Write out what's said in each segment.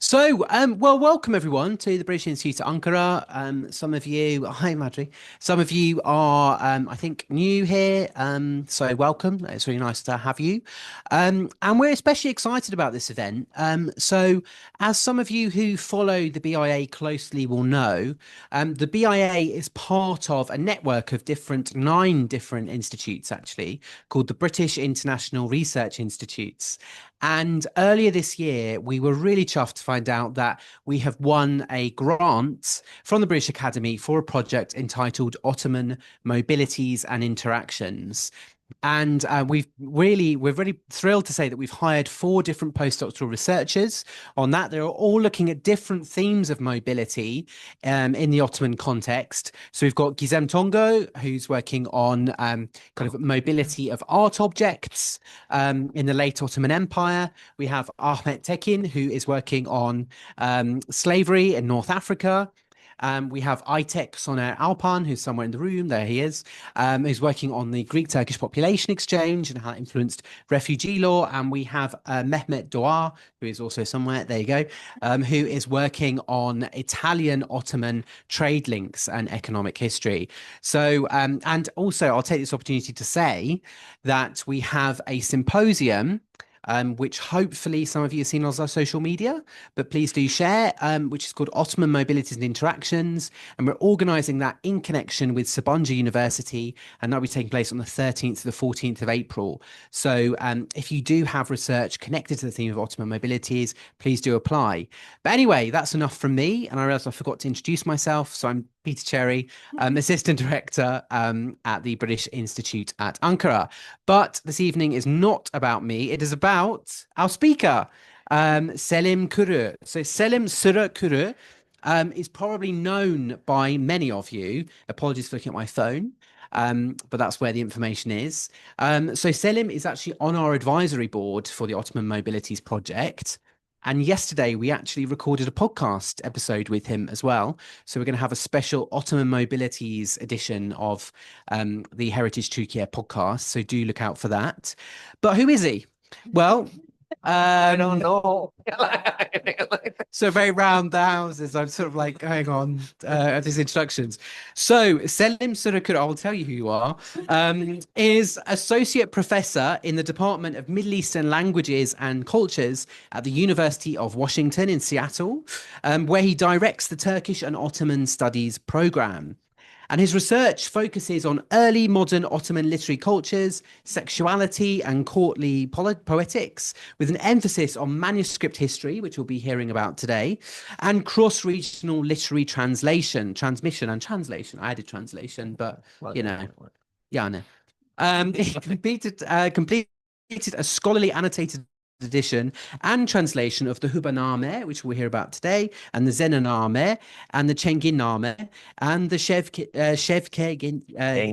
Well, welcome everyone to the British Institute at Ankara. Some of you, hi Madri. Some of you are, I think, new here. So welcome. It's really nice to have you. And we're especially excited about this event. As some of you who follow the BIA closely will know, the BIA is part of a network of nine different institutes, actually, called the British International Research Institutes. And earlier this year, we were really chuffed to find out that we have won a grant from the British Academy for a project entitled Ottoman Mobilities and Interactions. And we're really thrilled to say that we've hired four different postdoctoral researchers on that. They're all looking at different themes of mobility in the Ottoman context. So we've got Gizem Tongo, who's working on kind of mobility of art objects in the late Ottoman Empire. We have Ahmet Tekin, who is working on slavery in North Africa. We have Aytek Soner Alpan, who's somewhere in the room. There he is, who's working on the Greek-Turkish population exchange and how it influenced refugee law. And we have Mehmet Doğar, who is also somewhere. There you go, who is working on Italian-Ottoman trade links and economic history. And also, I'll take this opportunity to say that we have a symposium which hopefully some of you have seen on our social media, but please do share, which is called Ottoman Mobilities and Interactions. And we're organising that in connection with Sabancı University, and that'll be taking place on the 13th to the 14th of April. So if you do have research connected to the theme of Ottoman mobilities, please do apply. But anyway, that's enough from me. And I realised I forgot to introduce myself. So I'm Peter Cherry, Assistant Director at the British Institute at Ankara. But this evening is not about me. It is about our speaker, Selim Kuru. So Selim Sura Kuru is probably known by many of you. Apologies for looking at my phone. But that's where the information is. So Selim is actually on our advisory board for the Ottoman Mobilities Project. And yesterday we actually recorded a podcast episode with him as well. So we're going to have a special Ottoman Mobilities edition of the Heritage Türkiye podcast. So do look out for that. But who is he? Well, I don't know. so very round the houses. I'm sort of like going on these introductions. So Selim Surakur, I'll tell you who you are, is associate professor in the Department of Middle Eastern Languages and Cultures at the University of Washington in Seattle, where he directs the Turkish and Ottoman Studies program. And his research focuses on early modern Ottoman literary cultures, sexuality, and courtly poetics, with an emphasis on manuscript history, which we'll be hearing about today, and cross-regional literary transmission and translation. I added translation, but you know, yeah, I know. He completed a scholarly annotated edition and translation of the Hubânnâme, which we'll hear about today, and the Zenânnâme, and the Çenginnâme, and the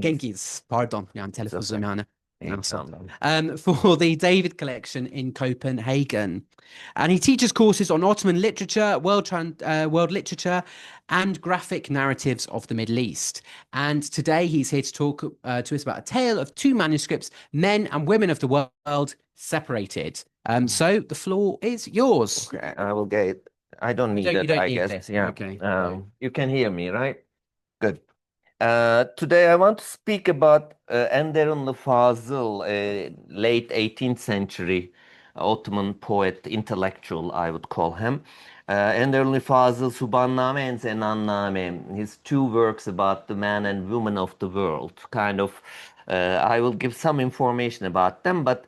Genghis. Pardon, yani telaffuzum yani. For the David Collection in Copenhagen. And he teaches courses on Ottoman literature, world literature, and graphic narratives of the Middle East. And today he's here to talk to us about a tale of two manuscripts, men and women of the world separated. So the floor is yours. Okay, I will get. I don't need You it, don't I need guess. this. Yeah. Okay. You can hear me, right? Good. Today I want to speak about Enderunlu Fâzıl, a late 18th century Ottoman poet, intellectual, I would call him. Enderunlu Fâzıl's Hubânnâme and Zenânnâme, his two works about the man and woman of the world. Kind of, I will give some information about them, but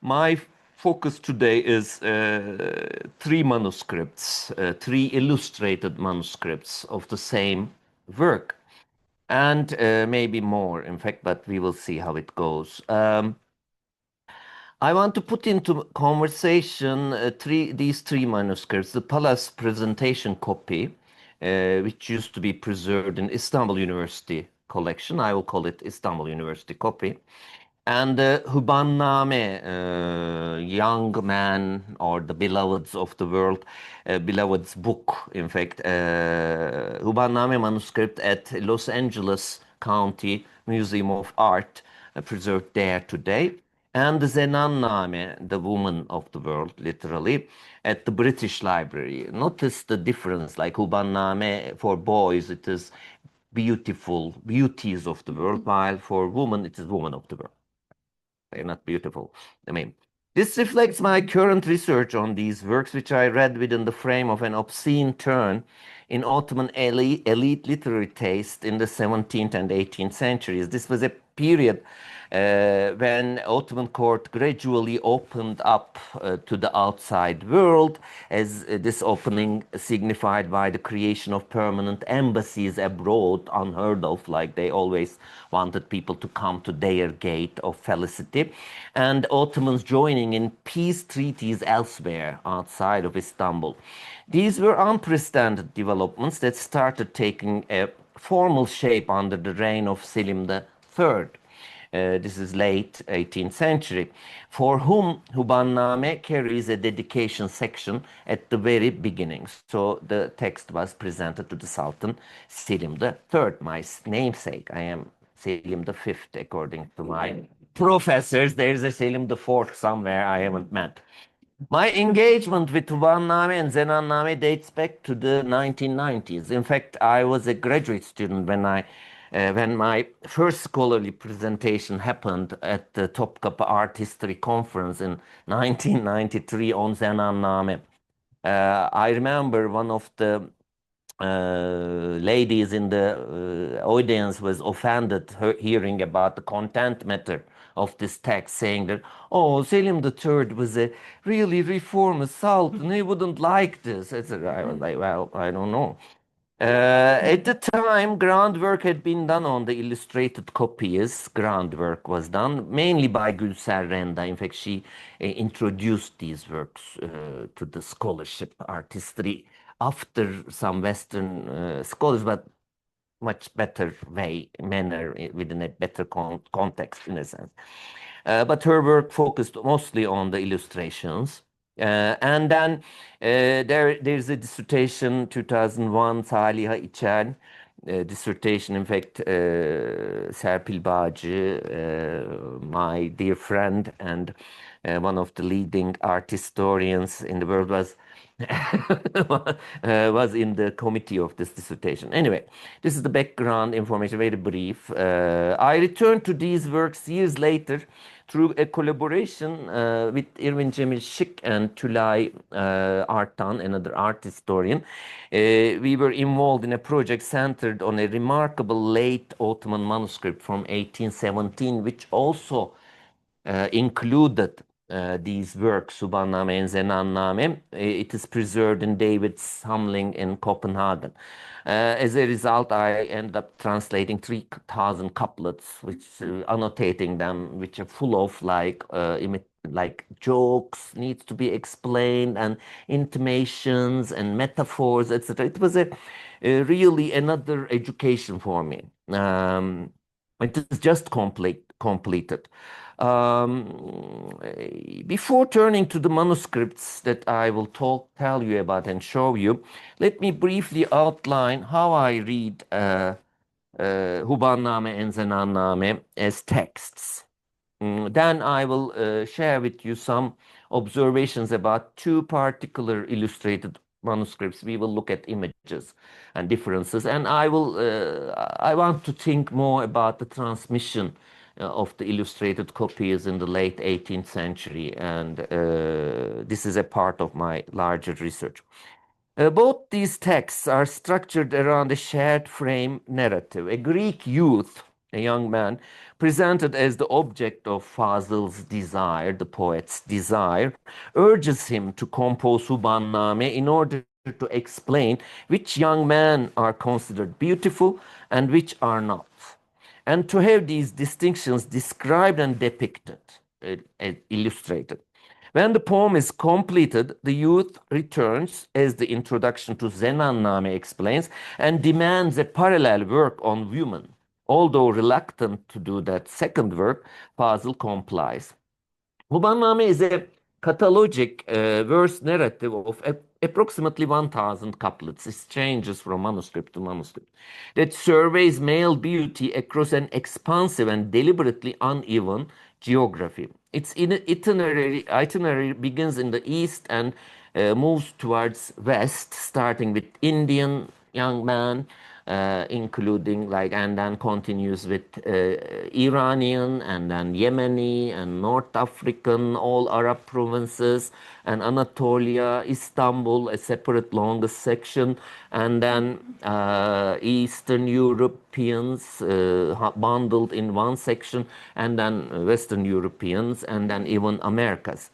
my focus today is three manuscripts, three illustrated manuscripts of the same work, and maybe more, in fact, but we will see how it goes. I want to put into conversation these three manuscripts. The Palace presentation copy, which used to be preserved in Istanbul University collection. I will call it Istanbul University copy. And Hubânnâme, young man or the beloveds of the world, beloveds book, in fact, Hubânnâme manuscript at Los Angeles County Museum of Art, preserved there today. and the Zenânnâme, the woman of the world, literally, at the British Library. Notice the difference, like Hubânnâme for boys, it is beautiful, beauties of the world, while for women, it is woman of the world. They're not beautiful. I mean, this reflects my current research on these works, which I read within the frame of an obscene turn in Ottoman elite literary taste in the 17th and 18th centuries. This was a period when Ottoman court gradually opened up to the outside world, as this opening signified by the creation of permanent embassies abroad, unheard of, like they always wanted people to come to their gate of felicity, and Ottomans joining in peace treaties elsewhere outside of Istanbul. These were unprecedented developments that started taking a formal shape under the reign of Selim III. This is late 18th century, for whom Hubânnâme carries a dedication section at the very beginning. So the text was presented to the Sultan Selim III, my namesake. I am Selim V, according to my professors. There's a Selim IV somewhere I haven't met. My engagement with Hubânnâme and Zenânnâme dates back to the 1990s. In fact, I was a graduate student when my first scholarly presentation happened at the Topkapı Art History Conference in 1993 on Zenânnâme. I remember one of the ladies in the audience was offended hearing about the content matter of this text, saying that, oh, Selim III was a really reformist sultan, he wouldn't like this, etc. I was like, well, I don't know. At the time, groundwork had been done on the illustrated copies. Groundwork was done mainly by Gülser Renda. In fact, she introduced these works to the scholarship, art history, after some Western scholars, but much better manner, within a better context, in a sense. But her work focused mostly on the illustrations. And then there's a dissertation, 2001, Saliha İçen, dissertation, in fact, Serpil Bağcı, my dear friend and one of the leading art historians in the world, was in the committee of this dissertation. Anyway, this is the background information, very brief. I returned to these works years later through a collaboration with Irvin Cemil Şık and Tülay Artan, another art historian. We were involved in a project centered on a remarkable late Ottoman manuscript from 1817, which also included these works, Hubânnâme and Zenânnâme. It is preserved in David's Samling in Copenhagen. As a result, I ended up translating 3,000 couplets, which annotating them, which are full of like jokes, needs to be explained, and intimations and metaphors, etc. It was a really another education for me. It is just completed. Before turning to the manuscripts that I will tell you about and show you, let me briefly outline how I read Hubânnâme and Zenânnâme as texts. Then I will share with you some observations about two particular illustrated manuscripts. We will look at images and differences, and I want to think more about the transmission of the illustrated copies in the late 18th century, and this is a part of my larger research. Both these texts are structured around a shared frame narrative. A Greek youth, a young man, presented as the object of Fâzıl's desire, the poet's desire, urges him to compose Hubânnâme in order to explain which young men are considered beautiful and which are not, and to have these distinctions described and depicted, illustrated. When the poem is completed, the youth returns, as the introduction to Zenânnâme explains, and demands a parallel work on women. Although reluctant to do that second work, Fâzıl complies. Hubânnâme is a catalogic verse narrative of approximately 1,000 couplets. It changes from manuscript to manuscript, that surveys male beauty across an expansive and deliberately uneven geography. Its itinerary begins in the east and moves towards west, starting with Indian young man, including and then continues with Iranian and then Yemeni and North African, all Arab provinces, and Anatolia, Istanbul, a separate longest section, and then Eastern Europeans bundled in one section, and then Western Europeans, and then even Americas.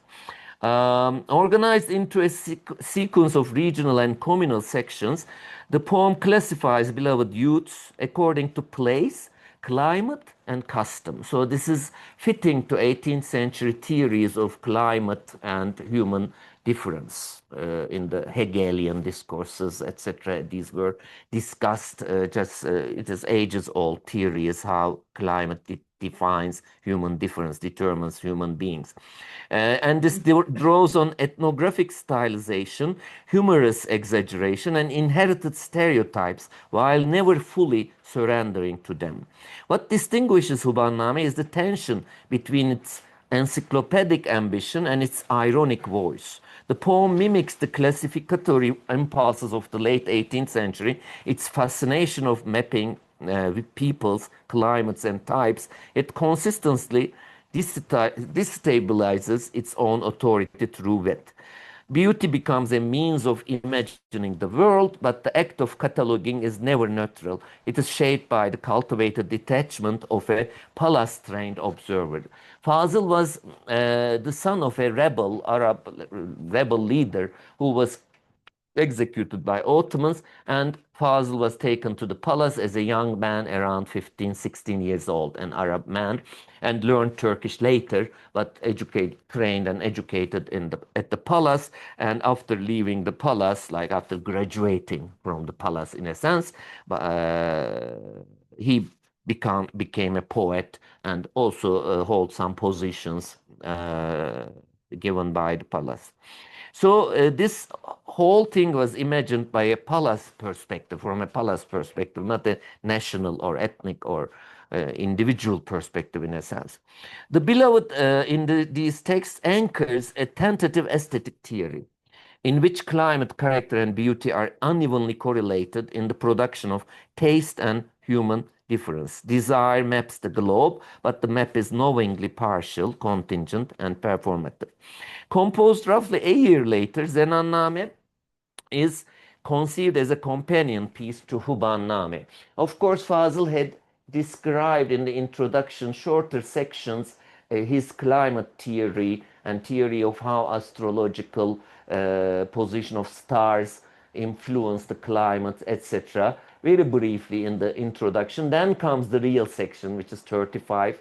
Organized into a sequence of regional and communal sections, the poem classifies beloved youths according to place, climate, and custom. So this is fitting to 18th century theories of climate and human difference in the Hegelian discourses, etc. These were discussed it is ages-old theories how climate defines human difference, determines human beings. And this draws on ethnographic stylization, humorous exaggeration, and inherited stereotypes while never fully surrendering to them. What distinguishes Hubânnâme is the tension between its encyclopedic ambition and its ironic voice. The poem mimics the classificatory impulses of the late 18th century, its fascination of mapping with peoples, climates, and types. It consistently destabilizes its own authority through wit. Beauty becomes a means of imagining the world, but the act of cataloging is never neutral. It is shaped by the cultivated detachment of a palace-trained observer. Fâzıl was the son of a Arab rebel leader who was executed by Ottomans, and Fâzıl was taken to the palace as a young man around 15, 16 years old, an Arab man, and learned Turkish later, but trained and educated at the palace. And after leaving the palace, after graduating from the palace in a sense, he became a poet and also hold some positions given by the palace. So this whole thing was imagined by a palace perspective, from a palace perspective, not a national or ethnic or individual perspective in a sense. The beloved in these texts anchors a tentative aesthetic theory in which climate, character, and beauty are unevenly correlated in the production of taste and human difference. Desire maps the globe, but the map is knowingly partial, contingent, and performative. Composed roughly a year later, Zenânnâme is conceived as a companion piece to Hubânnâme. Of course, Fâzıl had described in the introduction shorter sections his climate theory and theory of how astrological position of stars influence the climate, etc. Very briefly in the introduction. Then comes the real section, which is 35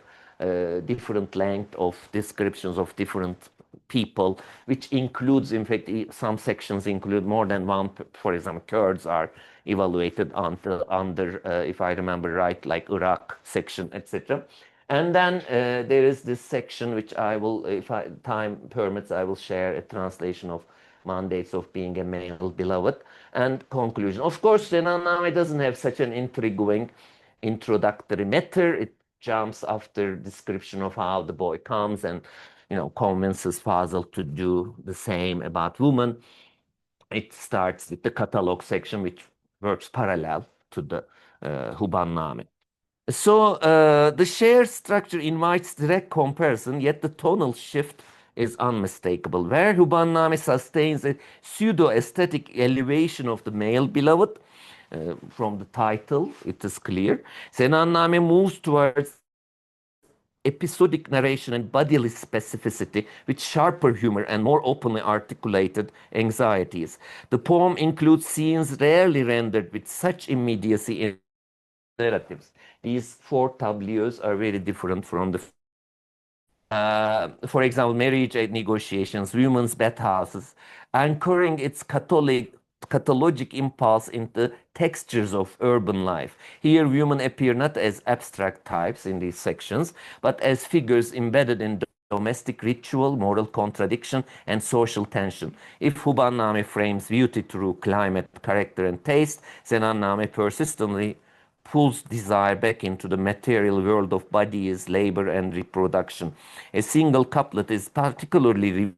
different length of descriptions of different people, which includes, in fact, some sections include more than one. For example, Kurds are evaluated under if I remember right, like Iraq section, etc. And then there is this section which I will, if time permits, I will share a translation of Mandates of Being a Male Beloved and conclusion. Of course, Zenânnâme doesn't have such an intriguing introductory matter. It jumps after description of how the boy comes and convinces Fâzıl to do the same about women. It starts with the catalog section, which works parallel to the Hubânnâme. So the shared structure invites direct comparison, yet the tonal shift is unmistakable. Where Hubânnâme sustains a pseudo-aesthetic elevation of the male beloved, from the title, it is clear. Zenânnâme moves towards episodic narration and bodily specificity with sharper humor and more openly articulated anxieties. The poem includes scenes rarely rendered with such immediacy in narratives. These four tableaus are very different from the for example, marriage negotiations, women's bathhouses, anchoring its catalogic impulse into textures of urban life. Here, women appear not as abstract types in these sections, but as figures embedded in domestic ritual, moral contradiction, and social tension. If Hubânnâme frames beauty through climate, character, and taste, Zenânnâme persistently pulls desire back into the material world of bodies, labor, and reproduction. A single couplet is particularly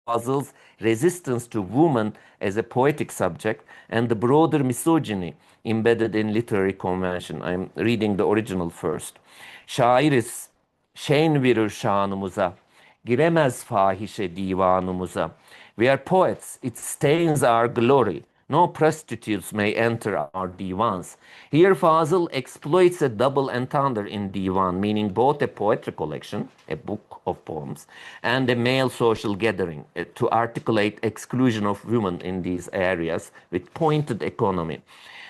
Fâzıl's resistance to woman as a poetic subject and the broader misogyny embedded in literary convention. I'm reading the original first. Şairiz, şen verir şanımıza, giremez fahişe divanımıza. We are poets, it stains our glory. No prostitutes may enter our divans. Here Fâzıl exploits a double entendre in divan, meaning both a poetry collection, a book of poems, and a male social gathering to articulate exclusion of women in these areas with pointed economy.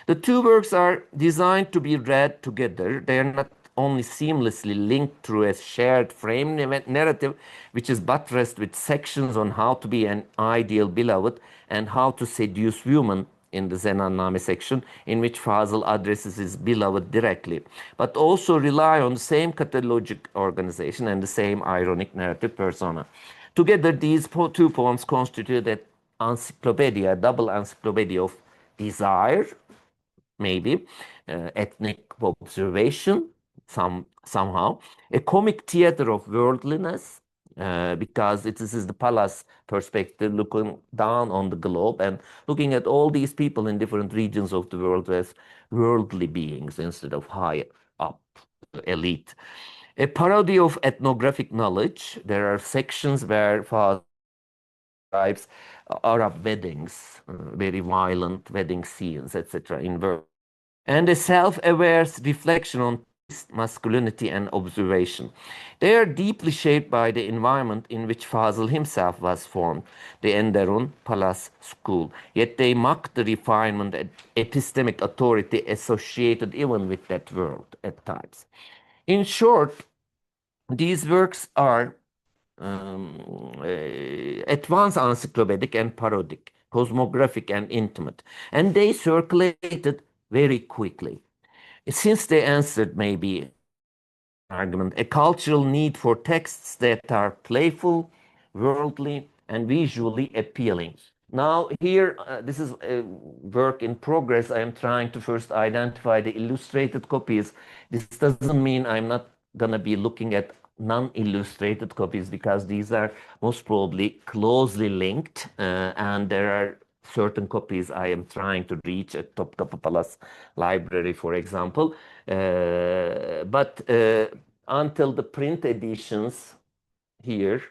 The two works are designed to be read together. They are not only seamlessly linked through a shared frame narrative, which is buttressed with sections on how to be an ideal beloved and how to seduce women in the Zenânnâme section, in which Fâzıl addresses his beloved directly, but also rely on the same catalogic organization and the same ironic narrative persona. Together, these two poems constitute an encyclopedia, a double encyclopedia of desire, maybe, ethnic observation, somehow, a comic theater of worldliness, because this is the palace perspective, looking down on the globe and looking at all these people in different regions of the world as worldly beings instead of high up elite. A parody of ethnographic knowledge. There are sections where Fâzıl describes Arab weddings, very violent wedding scenes, etc. in verse, and a self-aware reflection on masculinity and observation. They are deeply shaped by the environment in which Fâzıl himself was formed, the Enderunlu Palace School, yet they mock the refinement and epistemic authority associated even with that world at times. In short, these works are at once encyclopedic and parodic, cosmographic and intimate, and they circulated very quickly. Since they answered maybe argument, a cultural need for texts that are playful, worldly, and visually appealing. Now here, this is a work in progress. I am trying to first identify the illustrated copies. This doesn't mean I'm not gonna be looking at non-illustrated copies, because these are most probably closely linked, and there are certain copies I am trying to reach at Topkapı Palace Library, for example. But until the print editions here,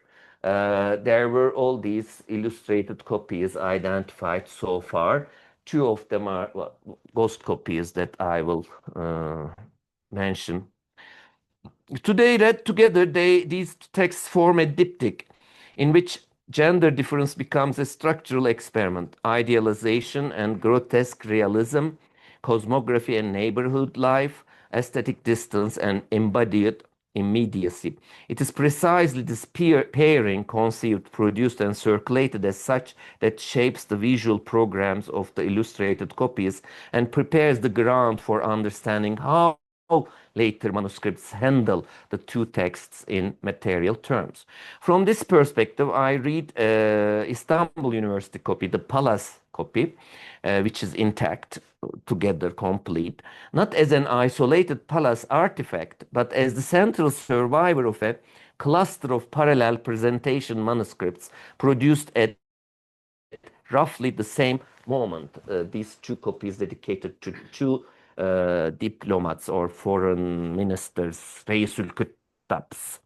there were all these illustrated copies identified so far. Two of them are ghost copies that I will mention. Today, read together, these texts form a diptych in which gender difference becomes a structural experiment, idealization and grotesque realism, cosmography and neighborhood life, aesthetic distance and embodied immediacy. It is precisely this pairing conceived, produced, and circulated as such that shapes the visual programs of the illustrated copies and prepares the ground for understanding how later manuscripts handle the two texts in material terms. From this perspective, I read Istanbul University copy, the Palace copy, which is intact, together, complete, not as an isolated palace artifact, but as the central survivor of a cluster of parallel presentation manuscripts produced at roughly the same moment. These two copies dedicated to two diplomats or foreign ministers, Reisül Kuttabs.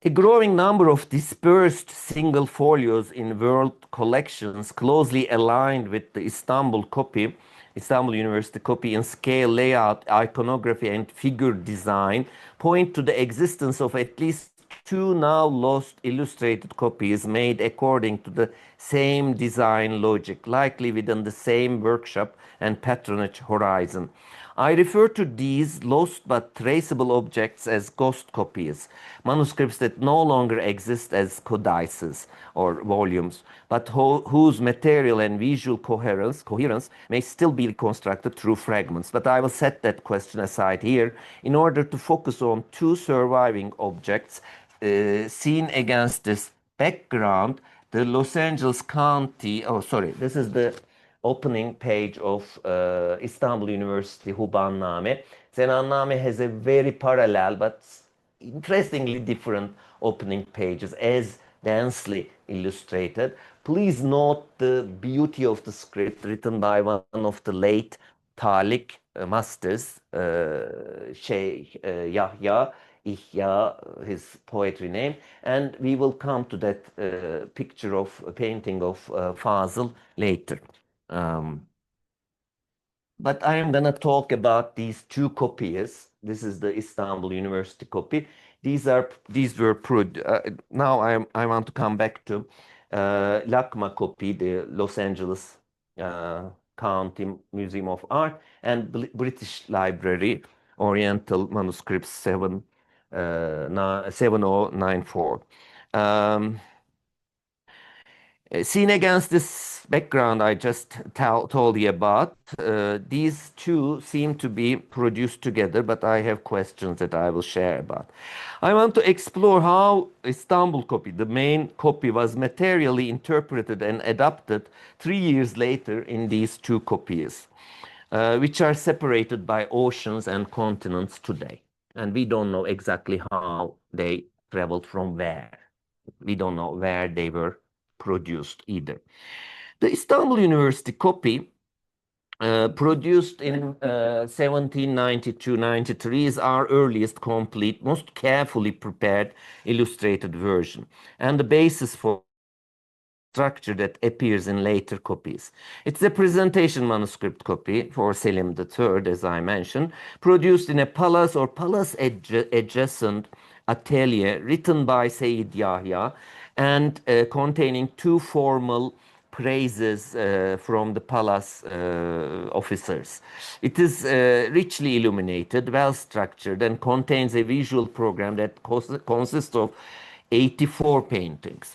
A growing number of dispersed single folios in world collections closely aligned with the Istanbul copy, Istanbul University copy in scale, layout, iconography, and figure design point to the existence of at least two now lost illustrated copies made according to the same design logic, likely within the same workshop and patronage horizon. I refer to these lost but traceable objects as ghost copies, manuscripts that no longer exist as codices or volumes, but whose material and visual coherence may still be reconstructed through fragments. But I will set that question aside here in order to focus on two surviving objects seen against this background the Los Angeles County, oh, sorry, this is the opening page of Istanbul University Hubânnâme. Zenânnâme has a very parallel but interestingly different opening pages, as densely illustrated. Please note the beauty of the script written by one of the late Talik masters, Şeyh Yahya Ihya, his poetry name, and we will come to that picture of painting of Fâzıl later. But I am going to talk about these two copies. This is the Istanbul University copy. These were now I want to come back to LACMA copy, the Los Angeles County Museum of Art, and British Library Oriental Manuscripts 7094. Seen against this background I just told you about, these two seem to be produced together, but I have questions that I will share about. I want to explore how Istanbul copy, the main copy, was materially interpreted and adapted 3 years later in these two copies, which are separated by oceans and continents today. And we don't know exactly how they traveled from where. We don't know where they were produced either. The Istanbul University copy, produced in 1792-93, is our earliest complete, most carefully prepared illustrated version, and the basis for structure that appears in later copies. It's a presentation manuscript copy for Selim III, as I mentioned, produced in a palace or palace adjacent atelier, written by Sayyid Yahya, and containing two formal praises from the palace officers. It is richly illuminated, well structured, and contains a visual program that consists of 84 paintings.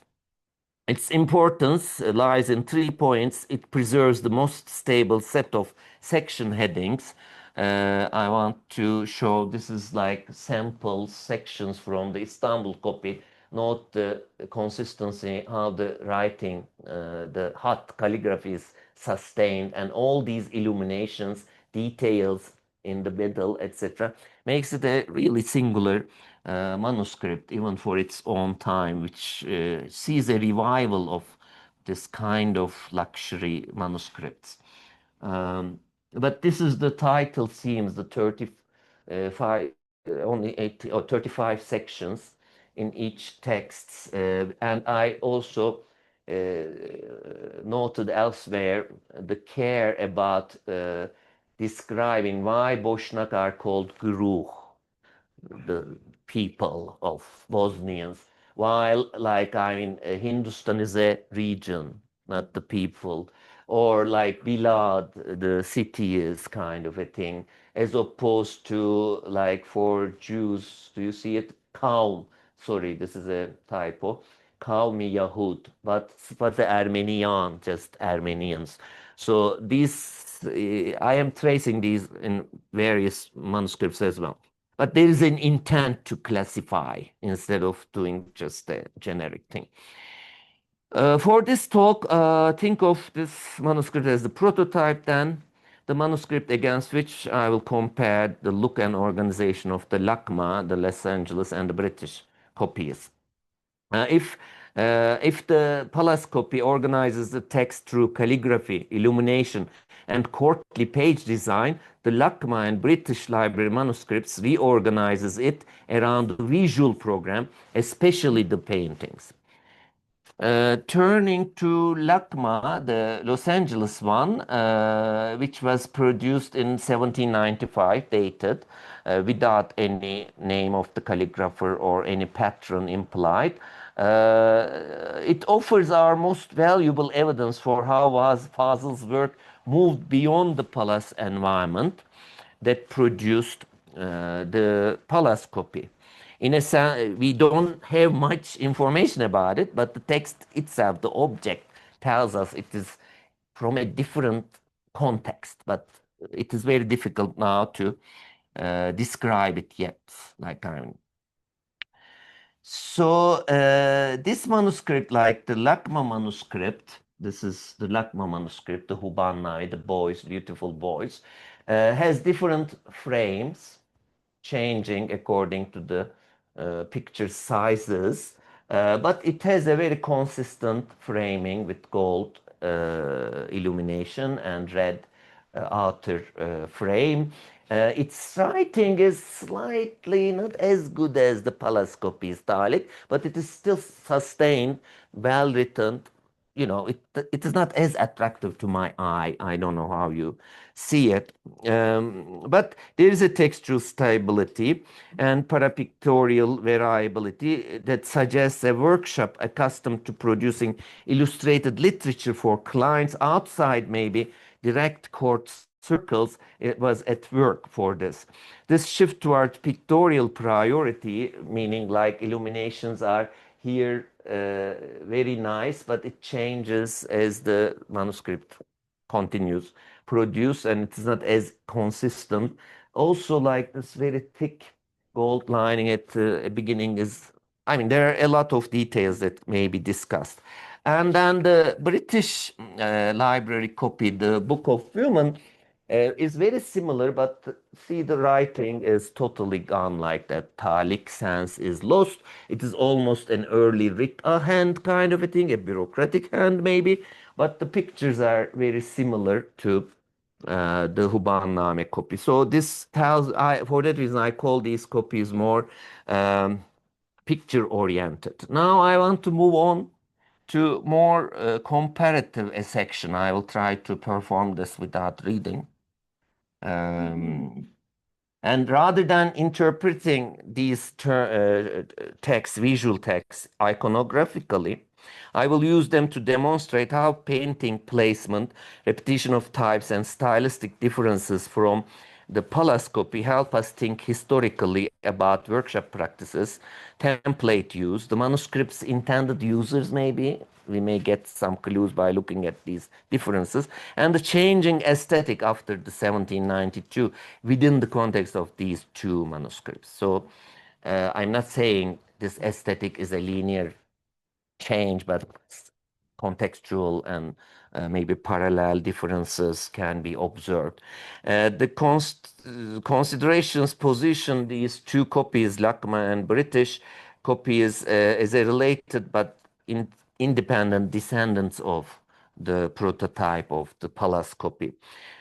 Its importance lies in 3 points. It preserves the most stable set of section headings. I want to show, this is like sample sections from the Istanbul copy. Note the consistency, how the writing, the hot calligraphy is sustained, and all these illuminations, details in the middle, etc., makes it a really singular manuscript, even for its own time, which sees a revival of this kind of luxury manuscripts. But this is the title themes, the 35, only 80 or 35 sections in each text. And I also noted elsewhere the care about describing why Boşnak are called Guruh, the people of Bosnians, while, like, I mean, Hindustan is a region, not the people, or like Bilad, the city is kind of a thing, as opposed to, like, for Jews, do you see it? Kavm, sorry, this is a typo, Kavmi Yahud, but the Armenian, just Armenians. So these, I am tracing these in various manuscripts as well. But there is an intent to classify instead of doing just a generic thing. For this talk, think of this manuscript as the prototype, then the manuscript against which I will compare the look and organization of the LACMA, the Los Angeles, and the British copies. If the Palace copy organizes the text through calligraphy, illumination, and courtly page design, the LACMA and British Library manuscripts reorganizes it around the visual program, especially the paintings. Turning to LACMA, the Los Angeles one, which was produced in 1795, dated, without any name of the calligrapher or any pattern implied. It offers our most valuable evidence for how Fâzıl's work moved beyond the palace environment that produced the palace copy. In a sense, we don't have much information about it, but the text itself, the object, tells us it is from a different context, but it is very difficult now to describe it yet. So this manuscript, like the LACMA manuscript, this is the LACMA manuscript, the Hubânnâme, the boys, beautiful boys, has different frames, changing according to the picture sizes, but it has a very consistent framing with gold illumination and red outer frame. Its writing is slightly not as good as the palace copy's dialect, but it is still sustained, well written. You know, it is not as attractive to my eye. I don't know how you see it, but there is a textual stability and parapictorial variability that suggests a workshop accustomed to producing illustrated literature for clients outside maybe direct court circles. It was at work for this. This shift towards pictorial priority, meaning like illuminations are here very nice, but it changes as the manuscript continues produce, and it's not as consistent. Also, like this very thick gold lining at the beginning is, I mean, there are a lot of details that may be discussed. And then the British library copy, the Book of Women, is very similar, but see, the writing is totally gone like that. Talik sense is lost. It is almost an early a hand kind of a thing, a bureaucratic hand maybe, but the pictures are very similar to the Hubânnâme copy. So this tells, for that reason, I call these copies more picture oriented. Now I want to move on to more comparative a section. I will try to perform this without reading. And rather than interpreting these texts, visual texts, iconographically, I will use them to demonstrate how painting placement, repetition of types, and stylistic differences from the palace copy help us think historically about workshop practices, template use, the manuscript's intended users maybe. We may get some clues by looking at these differences, and the changing aesthetic after the 1792 within the context of these two manuscripts. So I'm not saying this aesthetic is a linear change, but contextual and maybe parallel differences can be observed. The considerations position these two copies, LACMA and British copies, as a related but independent descendants of the prototype of the palace copy.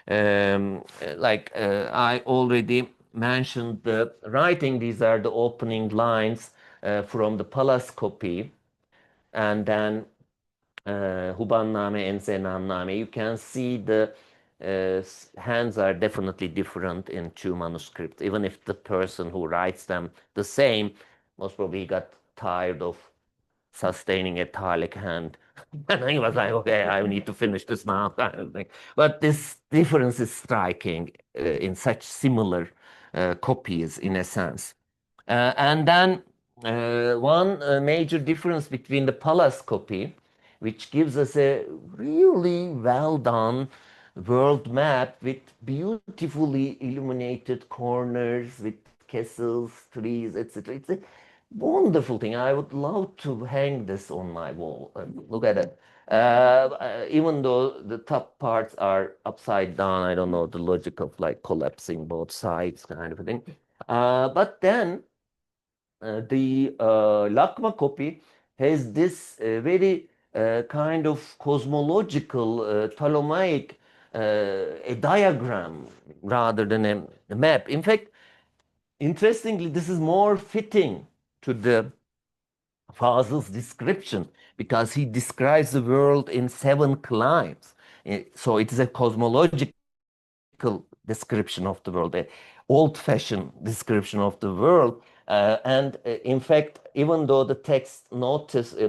I already mentioned the writing, these are the opening lines from the palace copy, and then Hubânnâme and Zenânnâme. You can see the hands are definitely different in two manuscripts, even if the person who writes them the same most probably got tired of sustaining a Talik hand. And he was like, okay, I need to finish this now. But this difference is striking in such similar copies, in a sense. And then one major difference between the palace copy, which gives us a really well done world map with beautifully illuminated corners, with castles, trees, etc. It's a wonderful thing. I would love to hang this on my wall. Look at it. Even though the top parts are upside down, I don't know the logic of like collapsing both sides, kind of a thing. But then the LACMA copy has this very kind of cosmological, Ptolemaic, a diagram rather than a map. In fact, interestingly, this is more fitting to the Fâzıl's description because he describes the world in 7 climes. So it is a cosmological description of the world, an old-fashioned description of the world. In fact, even though the text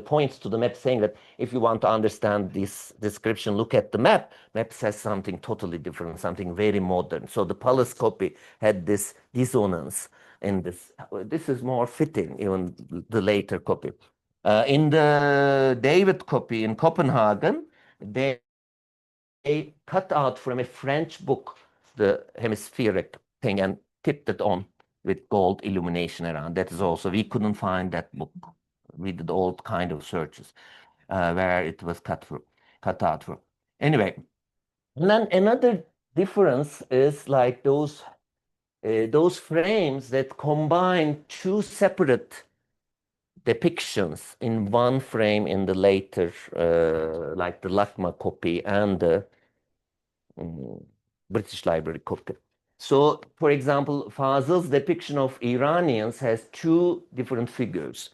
points to the map saying that if you want to understand this description, look at the map, map says something totally different, something very modern. So the palace copy had this dissonance in this. This is more fitting, even the later copy. In the David copy in Copenhagen, they cut out from a French book the hemispheric thing and tipped it on with gold illumination around. That is also, we couldn't find that book. We did all kind of searches where it was cut out for. Anyway, and then another difference is like those frames that combine two separate depictions in one frame in the later, like the LACMA copy and the British Library copy. So, for example, Fâzıl's depiction of Iranians has two different figures.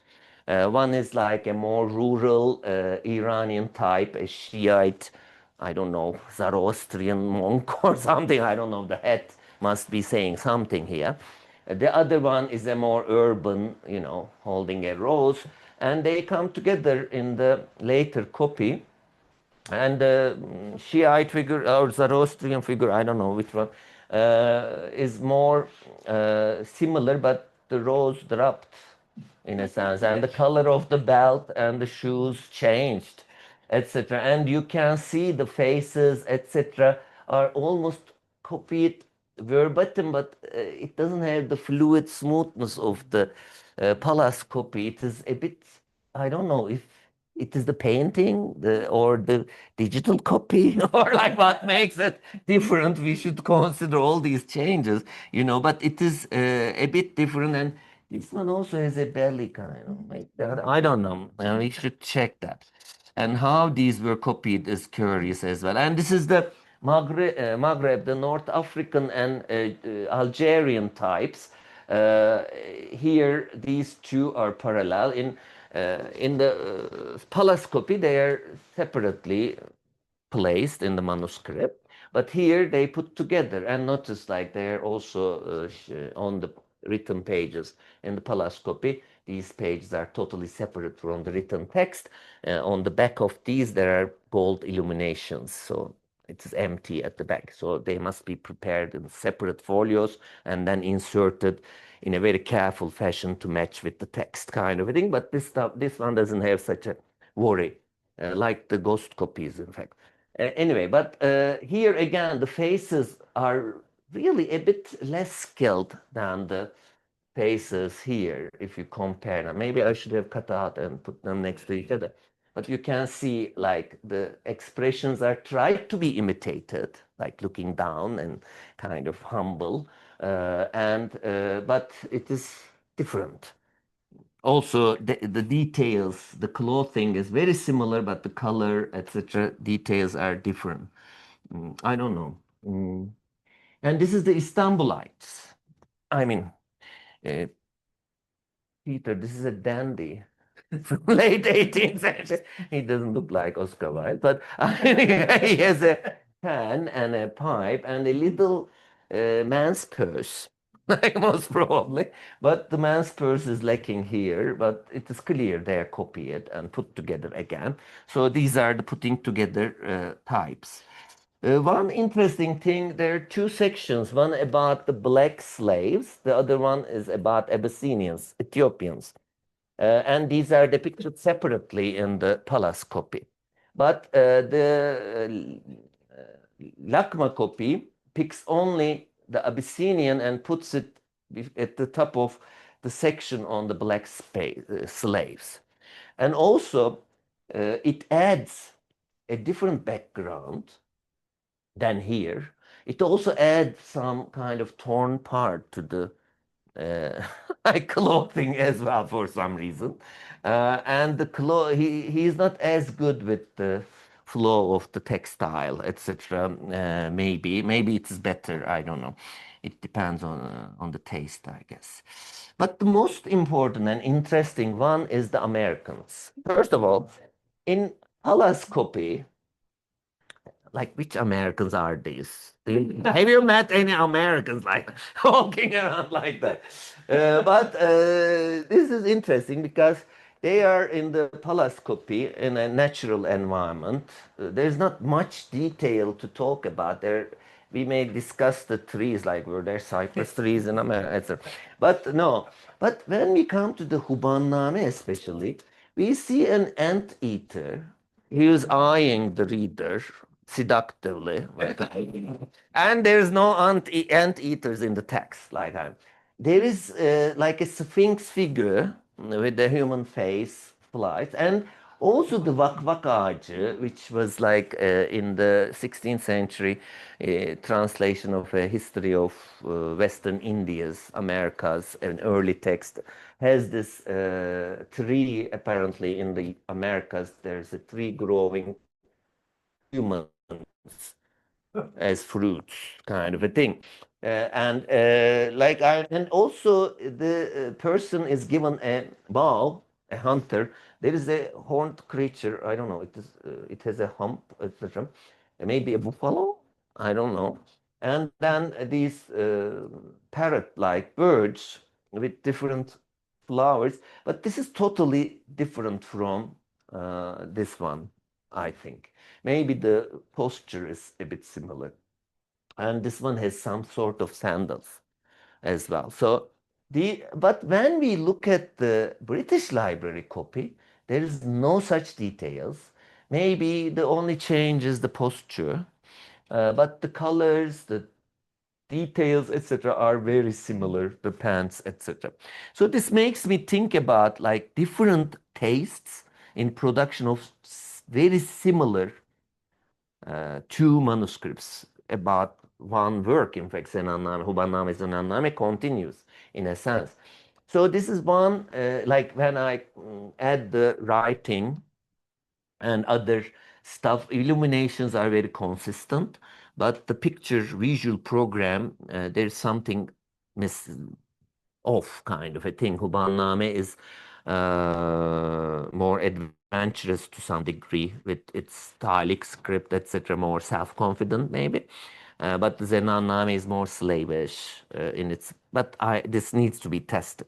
One is like a more rural Iranian type, a Shiite, I don't know, Zoroastrian monk or something. I don't know. The head must be saying something here. The other one is a more urban, you know, holding a rose. And they come together in the later copy. And the Shiite figure or Zoroastrian figure, I don't know which one, is more similar, but the rose dropped in a sense, and the color of the belt and the shoes changed, etc. And you can see the faces, etc., are almost copied verbatim, but it doesn't have the fluid smoothness of the Palace copy. It is a bit, I don't know if it is the painting or the digital copy or like what makes it different. We should consider all these changes, you know, but it is a bit different. And this one also has a belly kind of like that. I don't know. We should check that. And how these were copied is curious as well. And this is the Maghreb, the North African and Algerian types. Here, these two are parallel. In the Palace copy, they are separately placed in the manuscript, but here they put together. And notice like they're also on the written pages. In the Palace copy, these pages are totally separate from the written text. On the back of these, there are gold illuminations, so it is empty at the back. So they must be prepared in separate folios and then inserted in a very careful fashion to match with the text kind of a thing. But this one doesn't have such a worry, like the ghost copies, in fact. Anyway, but here again, the faces are really a bit less skilled than the faces here, if you compare them. Maybe I should have cut out and put them next to each other. But you can see like the expressions are tried to be imitated, like looking down and kind of humble. But it is different. Also, the details, the clothing is very similar, but the color, etc., details are different. I don't know. And this is the Istanbulites. I mean, Peter, this is a dandy from late 18th century. He doesn't look like Oscar Wilde, but he has a pen and a pipe and a little man's purse, like most probably. But the man's purse is lacking here, but it is clear they are copied and put together again. So these are the putting together types. One interesting thing, there are two sections, one about the black slaves, the other one is about Abyssinians, Ethiopians. And these are depicted separately in the Palace copy. But the LACMA copy picks only the Abyssinian and puts it at the top of the section on the black slaves. And also, it adds a different background than here. It also adds some kind of torn part to the clothing as well for some reason. And the he's not as good with the flow of the textile, etc. Maybe it is better. I don't know. It depends on the taste, I guess. But the most important and interesting one is the Americans. First of all, in Allah's copy, like which Americans are these? Have you met any Americans like walking around like that? This is interesting because they are in the Palace copy in a natural environment. There's not much detail to talk about. We may discuss the trees, like were there cypress trees in America, etc. But no. But when we come to the Hubânnâme especially, we see an anteater. He is eyeing the reader seductively. And there's no anteaters in the text, like there is like a sphinx figure with a human face flies, and also the vakvak ağacı, which was like in the 16th century translation of a history of Western India's, Americas, an early text, has this tree apparently in the Americas. There's a tree growing humans as fruits, kind of a thing. And also the person is given a bow, a hunter. There is a horned creature. I don't know. It has a hump, etc. Maybe a buffalo. I don't know. And then these parrot-like birds with different flowers. But this is totally different from this one, I think. Maybe the posture is a bit similar. And this one has some sort of sandals as well. But when we look at the British Library copy, there is no such details. Maybe the only change is the posture, but the colors, the details, etc., are very similar, the pants, etc. So this makes me think about like different tastes in production of very similar two manuscripts about one work. In fact, Zenânnâme, Hubânnâme, Zenânnâme continues in a sense. So this is one, like when I add the writing and other stuff, illuminations are very consistent, but the picture visual program, there's something off kind of a thing. Hubânnâme is more adventurous to some degree with its stylic script, etc., more self-confident maybe. But the Zenânnâme is more slavish in its. But this needs to be tested.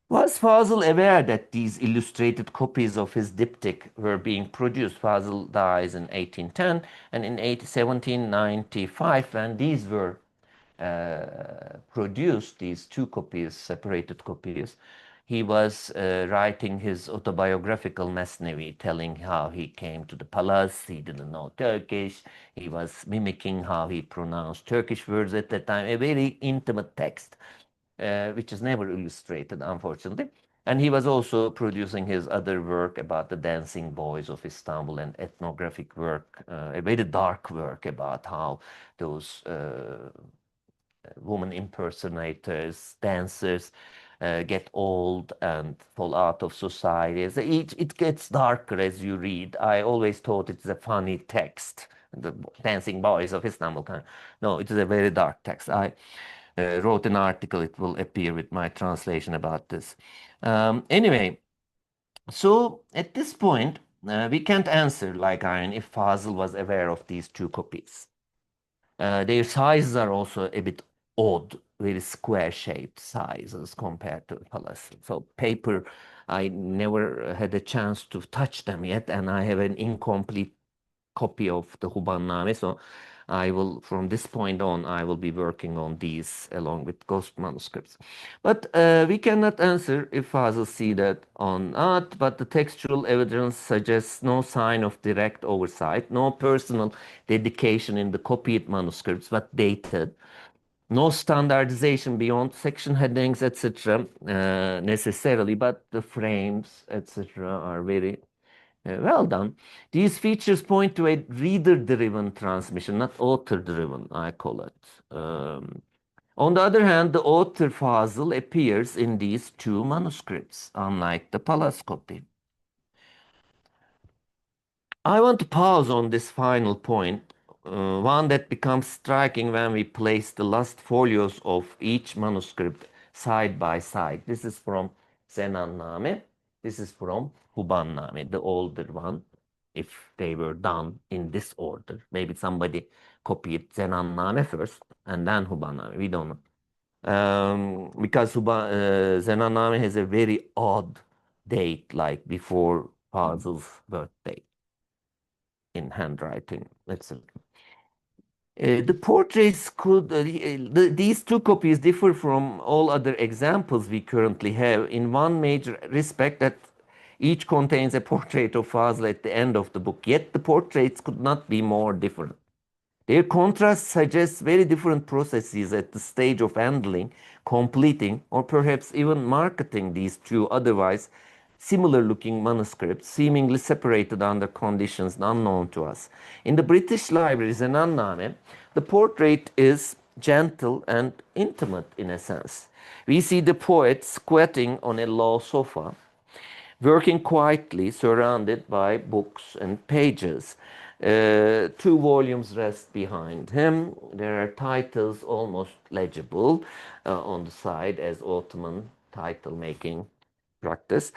Was Fâzıl aware that these illustrated copies of his diptych were being produced? Fâzıl dies in 1810, and in 1795, when these were produced, these two copies, separated copies, he was writing his autobiographical Mesnevi, telling how he came to the palace. He didn't know Turkish. He was mimicking how he pronounced Turkish words at that time. A very intimate text, which is never illustrated, unfortunately. And he was also producing his other work about the dancing boys of Istanbul, an ethnographic work, a very dark work about how those woman impersonators, dancers, get old and fall out of society. It gets darker as you read. I always thought it's a funny text, the dancing boys of Istanbul. No, it is a very dark text. I wrote an article. It will appear with my translation about this. Anyway, so at this point, we can't answer like Iron if Fazıl was aware of these two copies. Their sizes are also a bit odd, very square-shaped sizes compared to Palace. So paper, I never had a chance to touch them yet, and I have an incomplete copy of the Hubânnâme. So I will, from this point on, I will be working on these along with ghost manuscripts. But we cannot answer if Fâzıl see that or not, but the textual evidence suggests no sign of direct oversight, no personal dedication in the copied manuscripts, but dated. No standardization beyond section headings, etc., necessarily, but the frames, etc., are very well done. These features point to a reader-driven transmission, not author-driven, I call it. On the other hand, the author Fâzıl appears in these two manuscripts, unlike the Palace copy. I want to pause on this final point, one that becomes striking when we place the last folios of each manuscript side by side. This is from Zenânnâme. This is from Hubânnâme, the older one, if they were done in this order. Maybe somebody copied Zenânnâme first and then Hubânnâme. We don't know. Because Zenânnâme has a very odd date, like before Fâzıl's birthday in handwriting, etc. The portraits these two copies differ from all other examples we currently have in one major respect, that each contains a portrait of Fâzıl at the end of the book, yet the portraits could not be more different. Their contrast suggests very different processes at the stage of handling, completing, or perhaps even marketing these two otherwise similar looking manuscripts, seemingly separated under conditions unknown to us. In the British Library Zenânnâme, the portrait is gentle and intimate in a sense. We see the poet squatting on a low sofa, working quietly, surrounded by books and pages. Two volumes rest behind him. There are titles almost legible on the side as Ottoman title making practice.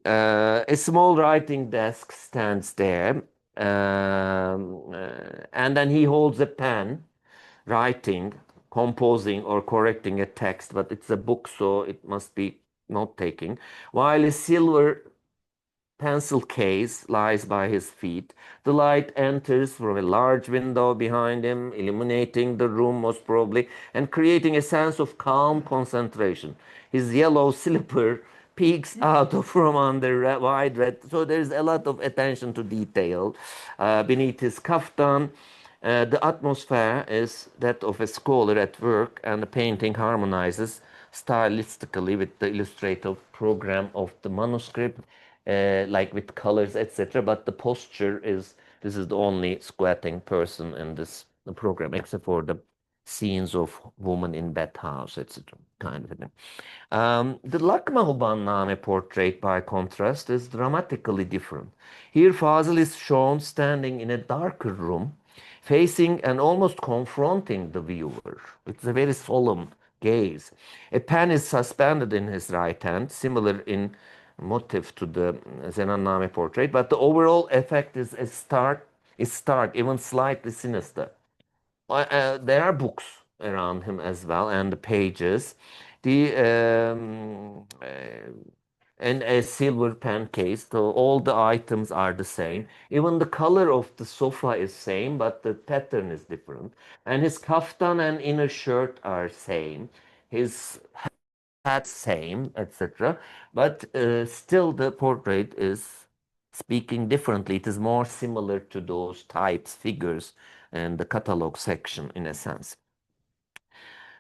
A small writing desk stands there, and then he holds a pen, writing, composing, or correcting a text, but it's a book, so it must be note taking, while a silver pencil case lies by his feet. The light enters from a large window behind him, illuminating the room most probably, and creating a sense of calm concentration. His yellow slipper peeks out from under wide red, so there's a lot of attention to detail. Beneath his kaftan, the atmosphere is that of a scholar at work, and the painting harmonizes stylistically with the illustrative program of the manuscript, like with colors, etc. But the posture is, this is the only squatting person in this program, except for the scenes of woman in bathhouse, etc. kind of thing. The LACMA Hubânnâme portrait, by contrast, is dramatically different. Here, Fâzıl is shown standing in a darker room, facing and almost confronting the viewer. It's a very solemn gaze. A pen is suspended in his right hand, similar in motif to the Zenânnâme portrait, but the overall effect is stark, even slightly sinister. There are books around him as well, and the pages. The and a silver pen case, so all the items are the same. Even the color of the sofa is same, but the pattern is different. And his kaftan and inner shirt are same. His hat same, etc. But still, the portrait is speaking differently. It is more similar to those types, figures, and the catalog section in a sense.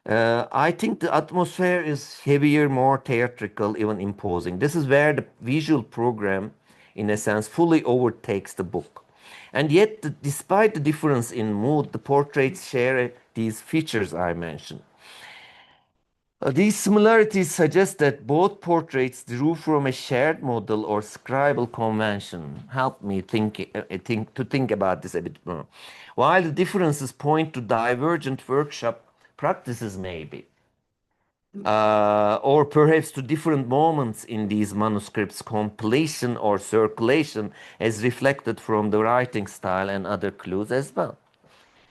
I think the atmosphere is heavier, more theatrical, even imposing. This is where the visual program, in a sense, fully overtakes the book. And yet, despite the difference in mood, the portraits share these features I mentioned. These similarities suggest that both portraits drew from a shared model or scribal convention. Help me think about this a bit more. While the differences point to divergent workshop practices, maybe, or perhaps to different moments in these manuscripts' completion or circulation, as reflected from the writing style and other clues as well.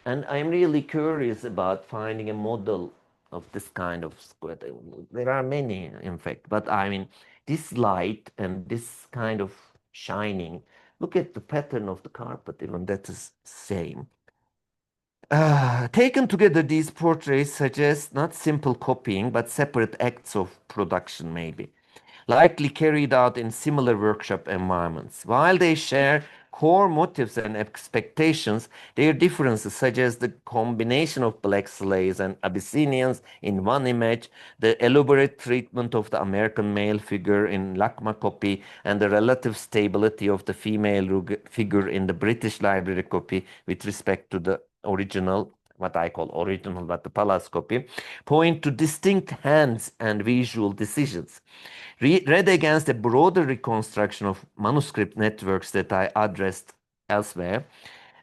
And I'm really curious about finding a model of this kind of squid. There are many, in fact, but I mean, this light and this kind of shining, look at the pattern of the carpet, even that is same. Taken together, these portraits suggest not simple copying, but separate acts of production, maybe, likely carried out in similar workshop environments. While they share core motives and expectations, their differences suggest the combination of black slaves and Abyssinians in one image, the elaborate treatment of the American male figure in LACMA copy, and the relative stability of the female figure in the British Library copy with respect to the original, what I call original, but the Palace copy, point to distinct hands and visual decisions. Read against a broader reconstruction of manuscript networks that I addressed elsewhere,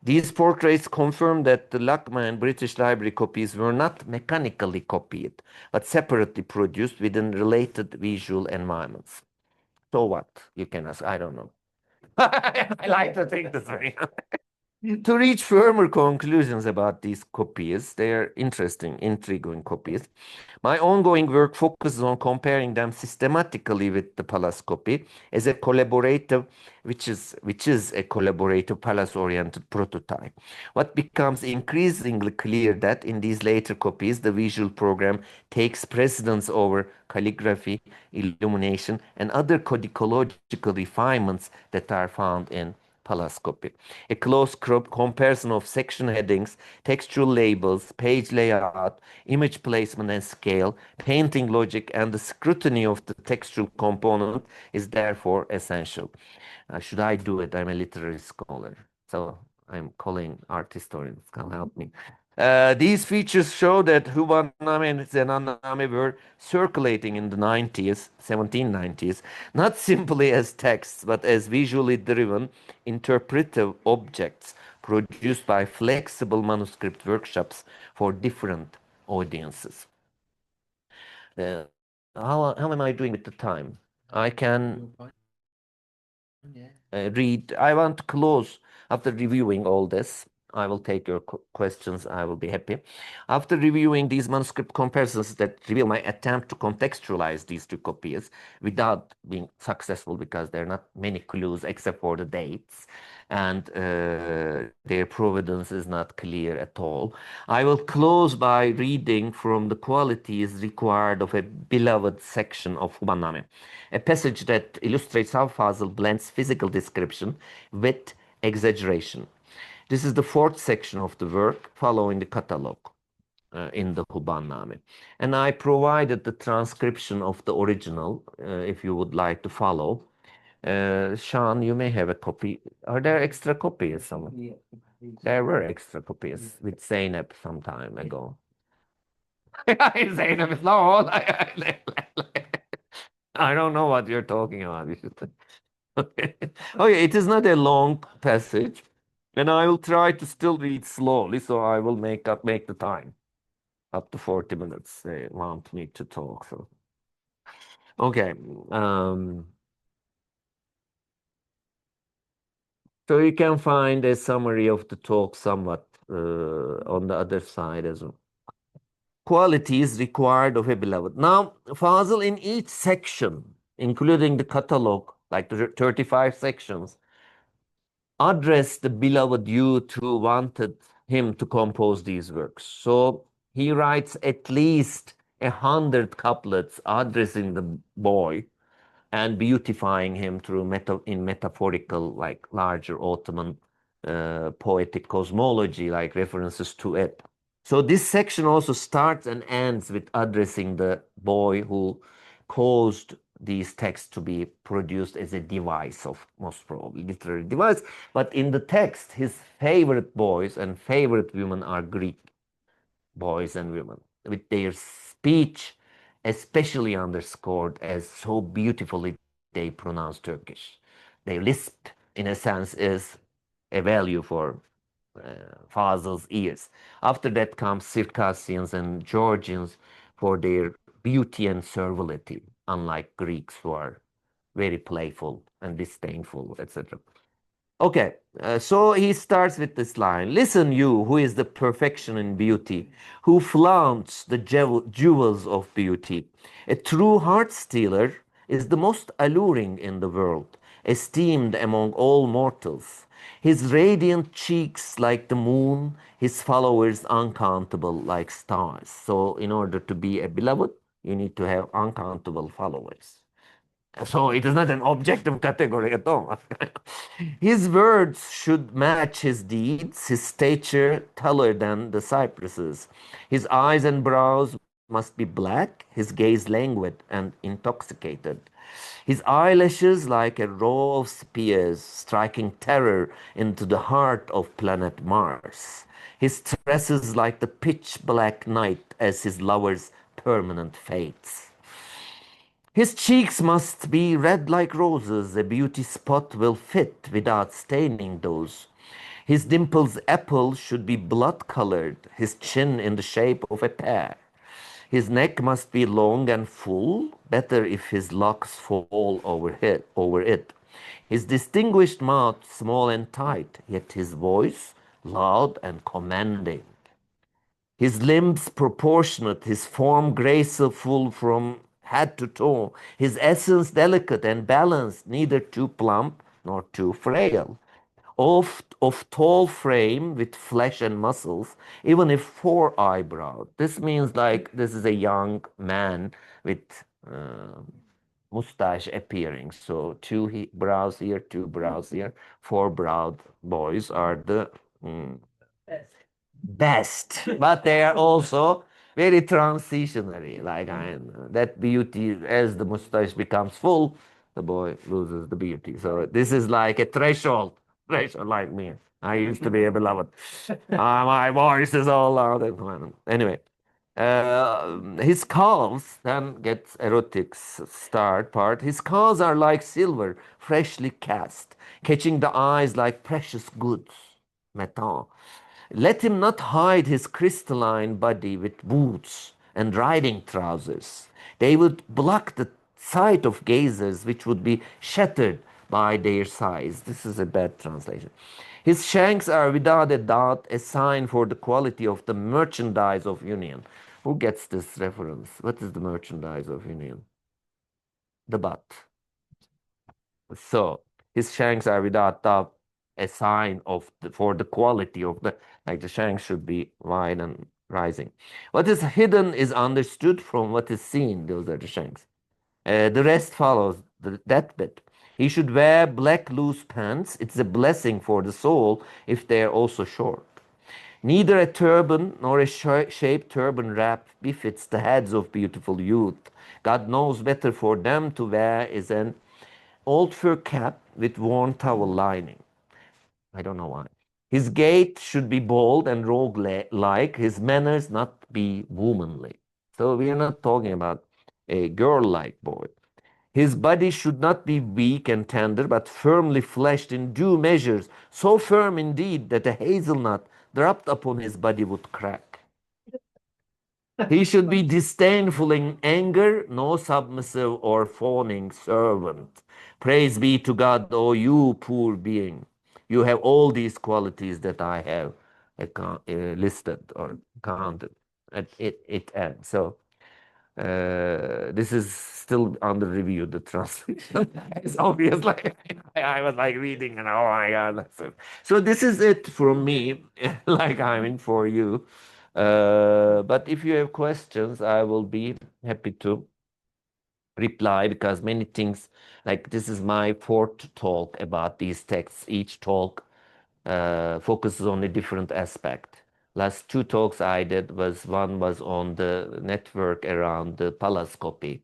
these portraits confirm that the LACMA and British Library copies were not mechanically copied, but separately produced within related visual environments. So what? You can ask, I don't know. I like to think this way. To reach firmer conclusions about these copies, they are interesting, intriguing copies. My ongoing work focuses on comparing them systematically with the Palace copy as a collaborative, which is a collaborative Palace-oriented prototype. What becomes increasingly clear that in these later copies, the visual program takes precedence over calligraphy, illumination, and other codicological refinements that are found in palascopy. A close comparison of section headings, textual labels, page layout, image placement and scale, painting logic, and the scrutiny of the textual component is therefore essential. Should I do it? I'm a literary scholar, so I'm calling art historians can help me. These features show that Hubânnâme and Zenânnâme were circulating in the 1790s, not simply as texts, but as visually driven, interpretive objects produced by flexible manuscript workshops for different audiences. How am I doing with the time? I can read. I want to close after reviewing all this. I will take your questions. I will be happy. After reviewing these manuscript comparisons that reveal my attempt to contextualize these two copies without being successful because there are not many clues except for the dates, and their provenance is not clear at all. I will close by reading from the qualities required of a beloved section of Hubânnâme, a passage that illustrates how Fâzıl blends physical description with exaggeration. This is the fourth section of the work following the catalogue in the Hubânnâme. And I provided the transcription of the original if you would like to follow. Sean, you may have a copy. Are there extra copies? Yeah. There were extra copies with Zeynep some time ago. Zeynep is no. I don't know what you're talking about. Okay. Okay, it is not a long passage, and I will try to still read slowly, so I will make the time up to 40 minutes. They want me to talk, so okay. So you can find a summary of the talk somewhat on the other side as well. Qualities required of a beloved. Now, Fâzıl in each section, including the catalogue, like the 35 sections, addressed the beloved youth who wanted him to compose these works. So he writes at least 100 couplets addressing the boy and beautifying him through metaphorical, like larger Ottoman poetic cosmology, like references to it. So this section also starts and ends with addressing the boy who caused these texts to be produced as a device of, most probably, literary device. But in the text, his favorite boys and favorite women are Greek boys and women, with their speech especially underscored as so beautifully they pronounce Turkish. Their lisp, in a sense, is a value for Fâzıl's ears. After that comes Circassians and Georgians for their beauty and servility, unlike Greeks who are very playful and disdainful, etc. Okay, so he starts with this line. Listen, you who is the perfection in beauty, who flaunts the jewels of beauty. A true heart stealer is the most alluring in the world, esteemed among all mortals. His radiant cheeks like the moon, his followers uncountable like stars. So in order to be a beloved, you need to have uncountable followers. So it is not an objective category at all. His words should match his deeds, his stature taller than the cypresses. His eyes and brows must be black, his gaze languid and intoxicated. His eyelashes like a row of spears striking terror into the heart of planet Mars. His tresses like the pitch black night as his lover's permanent fates. His cheeks must be red like roses, a beauty spot will fit without staining those. His dimples apple should be blood colored, his chin in the shape of a pear. His neck must be long and full, better if his locks fall over it. His distinguished mouth small and tight, yet his voice loud and commanding. His limbs proportionate, his form graceful from head to toe, his essence delicate and balanced, neither too plump nor too frail. Of tall frame with flesh and muscles, even if four eyebrows. This means like this is a young man with mustache appearing. So two brows here, two brows here, four browed boys are the best, but they are also very transitionary. Like that beauty, as the mustache becomes full, the boy loses the beauty. So this is like a threshold like me. I used to be a beloved. My voice is all loud. Anyway, his calves then gets erotic start part. His calves are like silver, freshly cast, catching the eyes like precious goods, metal. Let him not hide his crystalline body with boots and riding trousers. They would block the sight of gazers, which would be shattered by their size. This is a bad translation. His shanks are without a doubt a sign for the quality of the merchandise of union. Who gets this reference? What is the merchandise of union? The butt. So his shanks are without doubt a sign of for the quality of the shanks should be wide and rising. What is hidden is understood from what is seen. Those are the shanks. The rest follows that bit. He should wear black loose pants. It's a blessing for the soul if they are also short. Neither a turban nor a shaped turban wrap befits the heads of beautiful youth. God knows better for them to wear is an old fur cap with worn towel lining. I don't know why. His gait should be bold and rogue-like, his manners not be womanly. So we are not talking about a girl-like boy. His body should not be weak and tender, but firmly fleshed in due measures, so firm indeed that a hazelnut dropped upon his body would crack. He should be disdainful in anger, no submissive or fawning servant. Praise be to God, O you poor being. You have all these qualities that I have listed or counted. It ends. So this is still under review, the translation. It's obvious, like I was like reading and oh my God. So this is it from me, like I mean for you. But if you have questions, I will be happy to reply because many things, like this is my fourth talk about these texts. Each talk focuses on a different aspect. Last two talks I did one was on the network around the palace copy.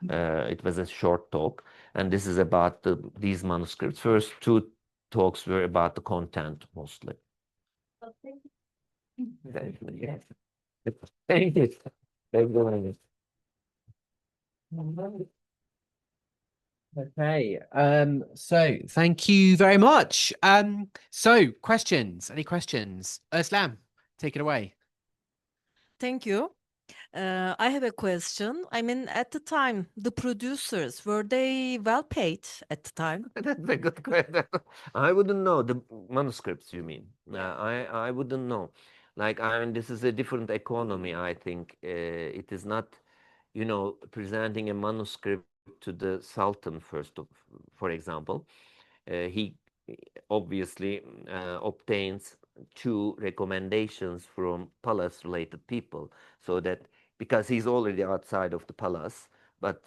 It was a short talk, and this is about these manuscripts. First two talks were about the content mostly. Thank you. Thank you. Thank you. Okay. So thank you very much. So questions? Any questions? Özlem, take it away. Thank you. I have a question. I mean, at the time, the producers, were they well paid at the time? That's a good question. I wouldn't know the manuscripts you mean. I wouldn't know. Like I mean, this is a different economy. I think it is not, presenting a manuscript to the Sultan first of, for example. He obviously obtains two recommendations from palace-related people, so that because he's already outside of the palace, but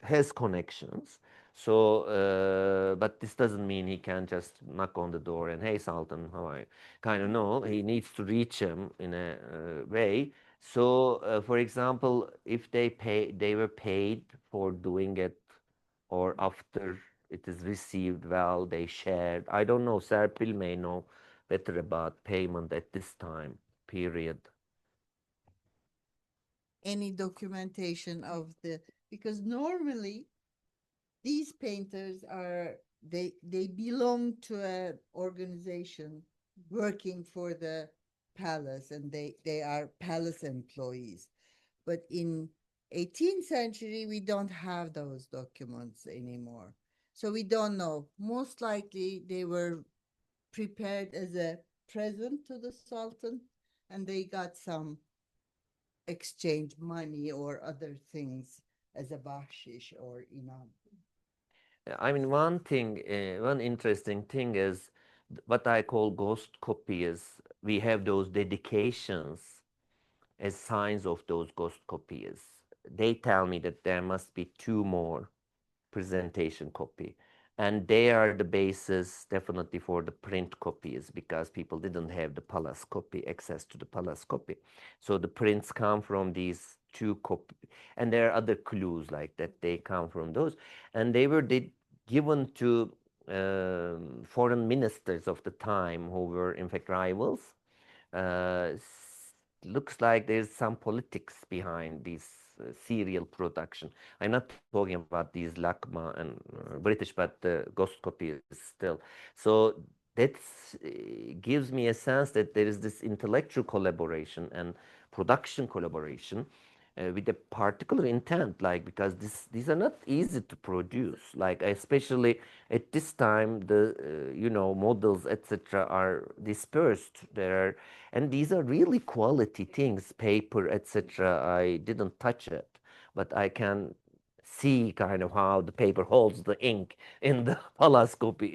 has connections. So, but this doesn't mean he can just knock on the door and, hey, Sultan, how are you? Kind of no, he needs to reach him in a way. So, for example, if they were paid for doing it, or after it is received well, they shared. I don't know. Serpil may know better about payment at this time period. Any documentation of because normally these painters they belong to an organization working for the palace, and they are palace employees. But in 18th century, we don't have those documents anymore. So we don't know. Most likely they were prepared as a present to the Sultan, and they got some exchange money or other things as a bakshish or inam. I mean, one interesting thing is what I call ghost copies. We have those dedications as signs of those ghost copies. They tell me that there must be two more presentation copy. And they are the basis definitely for the print copies, because people didn't have the palace copy, access to the palace copy. So the prints come from these two copies. And there are other clues like that, they come from those. And they were given to foreign ministers of the time, who were in fact rivals. Looks like there's some politics behind this serial production. I'm not talking about these LACMA and British, but the ghost copy is still. So that gives me a sense that there is this intellectual collaboration and production collaboration with a particular intent, like, because these are not easy to produce, like, especially at this time, the models, etc., are dispersed there, and these are really quality things, paper, etc. I didn't touch it, but I can see kind of how the paper holds the ink in the palace copy.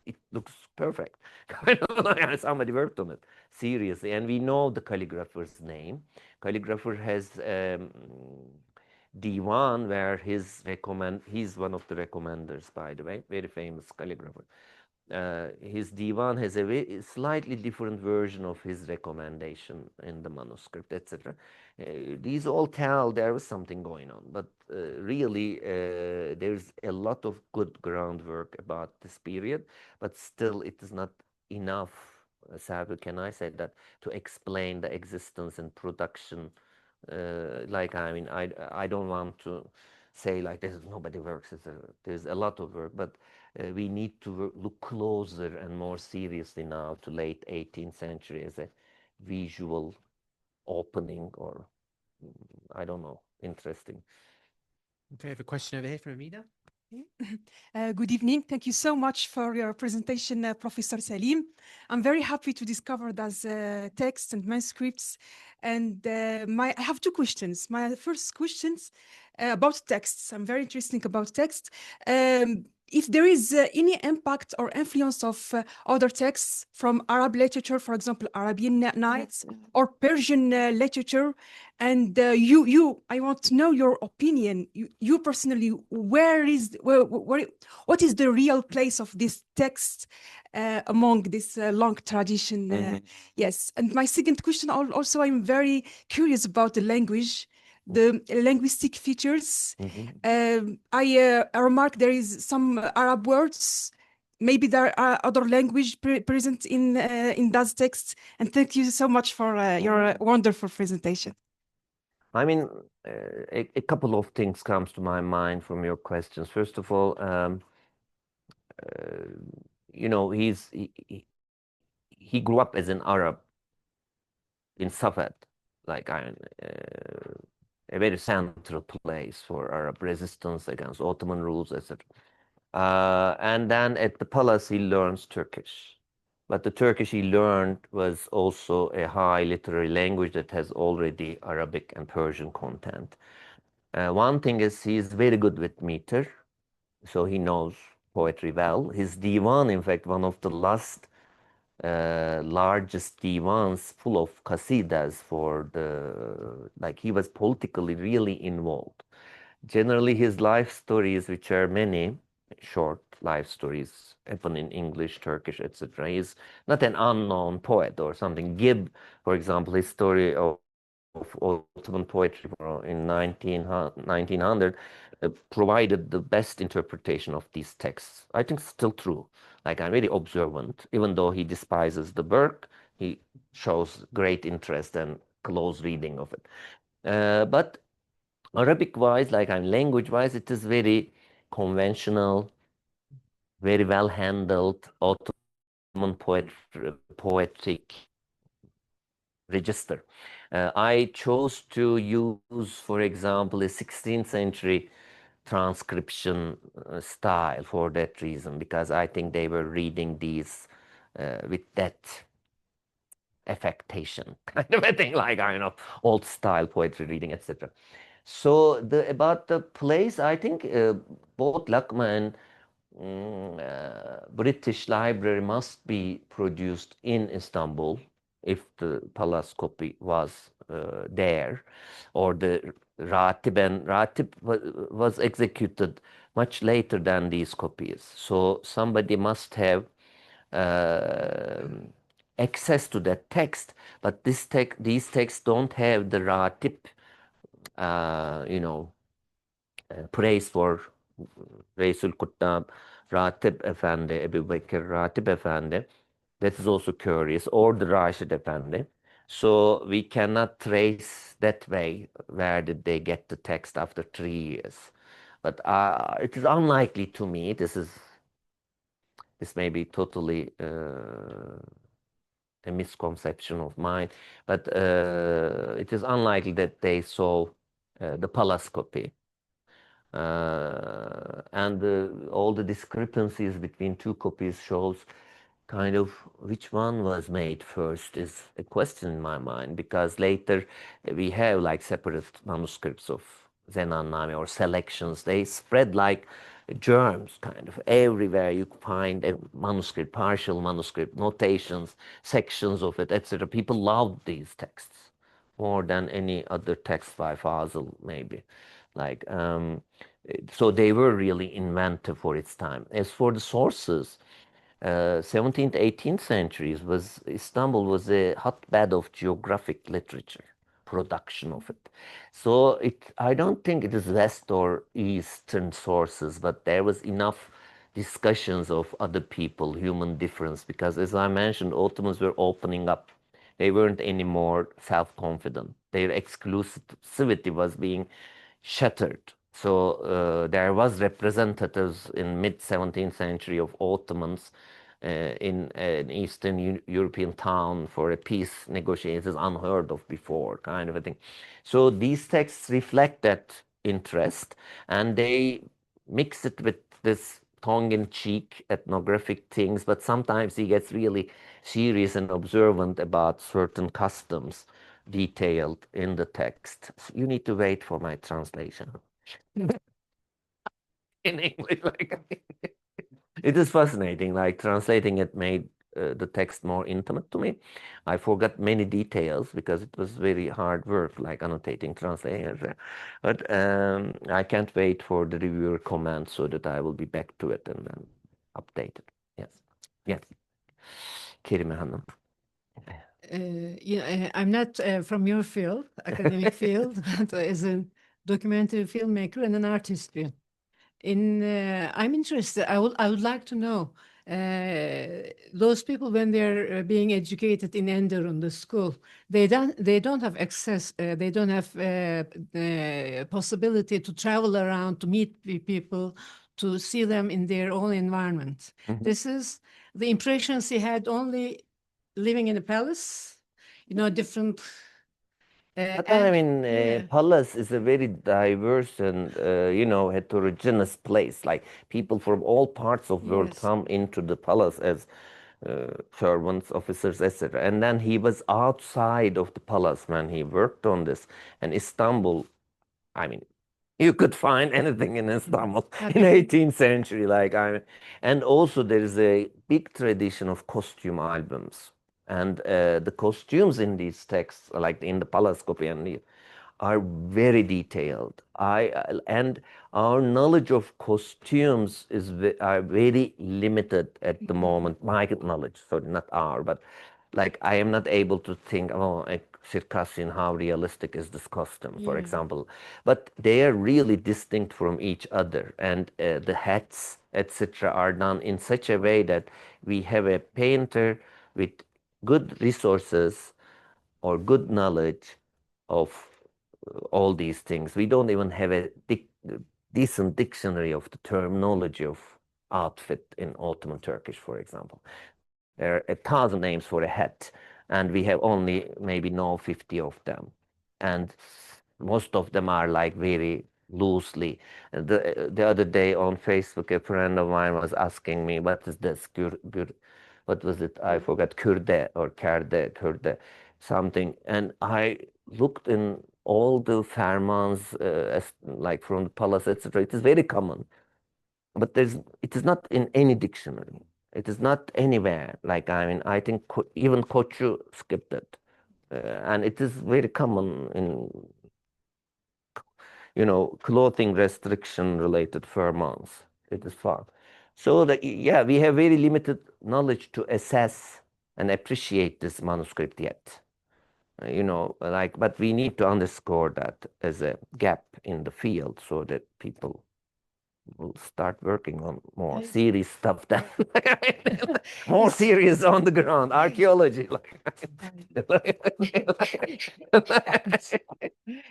It looks perfect. Kind of like somebody worked on it seriously, and we know the calligrapher's name. Calligrapher has Divan, where he's one of the recommenders, by the way, very famous calligrapher. His Divan has a slightly different version of his recommendation in the manuscript, etc. These all tell there was something going on, but really there's a lot of good groundwork about this period, but still it is not enough, Sabu, can I say that, to explain the existence and production. Like, I mean, I don't want to say like this, nobody works. There's a lot of work, but we need to look closer and more seriously now to late 18th century as a visual opening, or I don't know, interesting. Okay, I have a question over here from Amina. Good evening. Thank you so much for your presentation, Professor Salim. I'm very happy to discover those texts and manuscripts. And I have two questions. My first questions about texts. I'm very interested about text. If there is any impact or influence of other texts from Arab literature, for example, Arabian Nights, or Persian literature, and I want to know your opinion. You personally, what is the real place of this text among this long tradition? Yes. And my second question, also, I'm very curious about the language, the linguistic features. I remark there is some Arab words. Maybe there are other language present in those texts. And thank you so much for your wonderful presentation. I mean, a couple of things comes to my mind from your questions. First of all, he grew up as an Arab in Safed, like a very central place for Arab resistance against Ottoman rules, etc. And then at the palace, he learns Turkish. But the Turkish he learned was also a high literary language that has already Arabic and Persian content. One thing is he's very good with meter, so he knows poetry well. His divan, in fact, one of the last largest divans full of qasidas for he was politically really involved. Generally, his life stories, which are many short life stories, happen in English, Turkish, etc. He's not an unknown poet or something. Gibb, for example, his story of Ottoman poetry in 1900 provided the best interpretation of these texts. I think it's still true. Like, I'm very observant. Even though he despises the work, he shows great interest and close reading of it. But Arabic-wise, language-wise, it is very conventional, very well handled Ottoman poetic register. I chose to use, for example, a 16th century transcription style for that reason, because I think they were reading these with that affectation, kind of a thing, like, I don't know, old style poetry reading, etc. So about the place, I think both LACMA and British Library must be produced in Istanbul if the palace copy was there, or the Ratib was executed much later than these copies. So somebody must have access to that text, but these texts don't have the ratib, praise for Reisul Kuttab, Ratib Efendi, Ebu Bekir Ratib Efendi. That is also curious, or the Rashid Efendi. So we cannot trace that way where did they get the text after 3 years. But it is unlikely to me, this may be totally a misconception of mine, but it is unlikely that they saw the palace copy. And all the discrepancies between two copies shows kind of which one was made first is a question in my mind, because later we have like separate manuscripts of Zenânnâme or selections. They spread like germs kind of everywhere. You find a manuscript, partial manuscript, notations, sections of it, etc. People loved these texts more than any other text by Fâzıl, maybe. Like, so they were really inventive for its time. As for the sources, 17th, 18th centuries Istanbul was a hotbed of geographic literature, production of it. So I don't think it is West or Eastern sources, but there was enough discussions of other people, human difference, because as I mentioned, Ottomans were opening up. They weren't anymore self-confident. Their exclusivity was being shattered. So there was representatives in mid-17th century of Ottomans in an Eastern European town for a peace negotiation, unheard of before, kind of a thing. So these texts reflect that interest, and they mix it with this tongue-in-cheek ethnographic things, but sometimes he gets really serious and observant about certain customs detailed in the text. So you need to wait for my translation in English. It is fascinating. Like translating it made the text more intimate to me. I forgot many details because it was very hard work, like annotating, translating. But I can't wait for the reviewer comments so that I will be back to it and then update it. Yes. Yes. Kerime Hanım. I'm not from your field, academic field, but as a documentary filmmaker and an artist. I'm interested. I would like to know those people when they're being educated in Enderunlu school. They don't have access. They don't have possibility to travel around to meet people, to see them in their own environment. Mhm. This is the impressions he had only living in a palace, different. But I mean, yeah. Palace is a very diverse and heterogeneous place. Like people from all parts of the world Yes. come into the palace as servants, officers, etc. And then he was outside of the palace when he worked on this. And Istanbul, I mean, you could find anything in Istanbul in Okay. 18th century. And also there is a big tradition of costume albums. And the costumes in these texts, like in the palace copy, are very detailed. And our knowledge of costumes are very limited at the moment. My knowledge, sorry, not our, but like I am not able to think, a Circassian, how realistic is this costume, for Yeah. example. But they are really distinct from each other, and the hats, etc., are done in such a way that we have a painter with good resources or good knowledge of all these things. We don't even have a decent dictionary of the terminology of outfit in Ottoman Turkish, for example. There are 1,000 names for a hat, and we have only maybe 50 of them. And most of them are like very loosely. The other day on Facebook, a friend of mine was asking me, what is this? What was it? I forgot. Kürde or kürde, something. And I looked in all the fermans, like from the palace, etc. It is very common, but it is not in any dictionary. It is not anywhere. Like I think even Koçu skipped it, and it is very common in clothing restriction related pheromones. It is found. So yeah, we have very limited knowledge to assess and appreciate this manuscript yet. But we need to underscore that as a gap in the field so that people will start working on more serious stuff than more serious on the ground archaeology.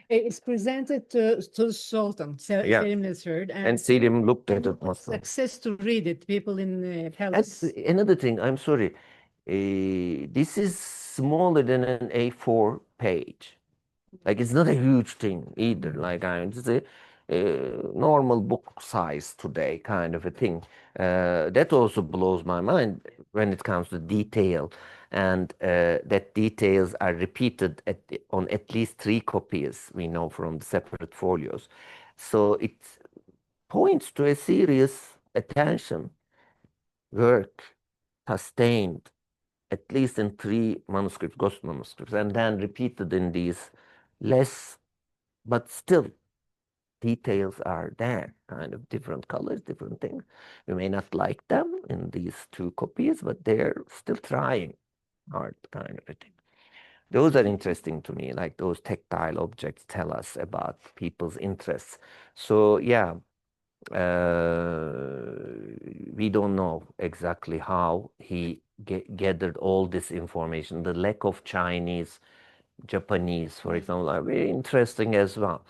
It's presented to the Sultan, Selim III, and Selim looked at it. Access to read it. People in the palace. Another thing, I'm sorry, this is smaller than an A4 page. Like it's not a huge thing either. Like it's a normal book size today, kind of a thing. That also blows my mind when it comes to detail, and that details are repeated on at least 3 copies. We know from the separate folios, so it points to a serious attention, work, sustained, at least in 3 manuscripts, ghost manuscripts, and then repeated in these less, but still details are there, kind of different colors, different things. You may not like them in these 2 copies, but they're still trying hard, kind of a thing. Those are interesting to me, like those tactile objects tell us about people's interests. So yeah, we don't know exactly how he gathered all this information. The lack of Chinese, Japanese, for example, are very interesting as well.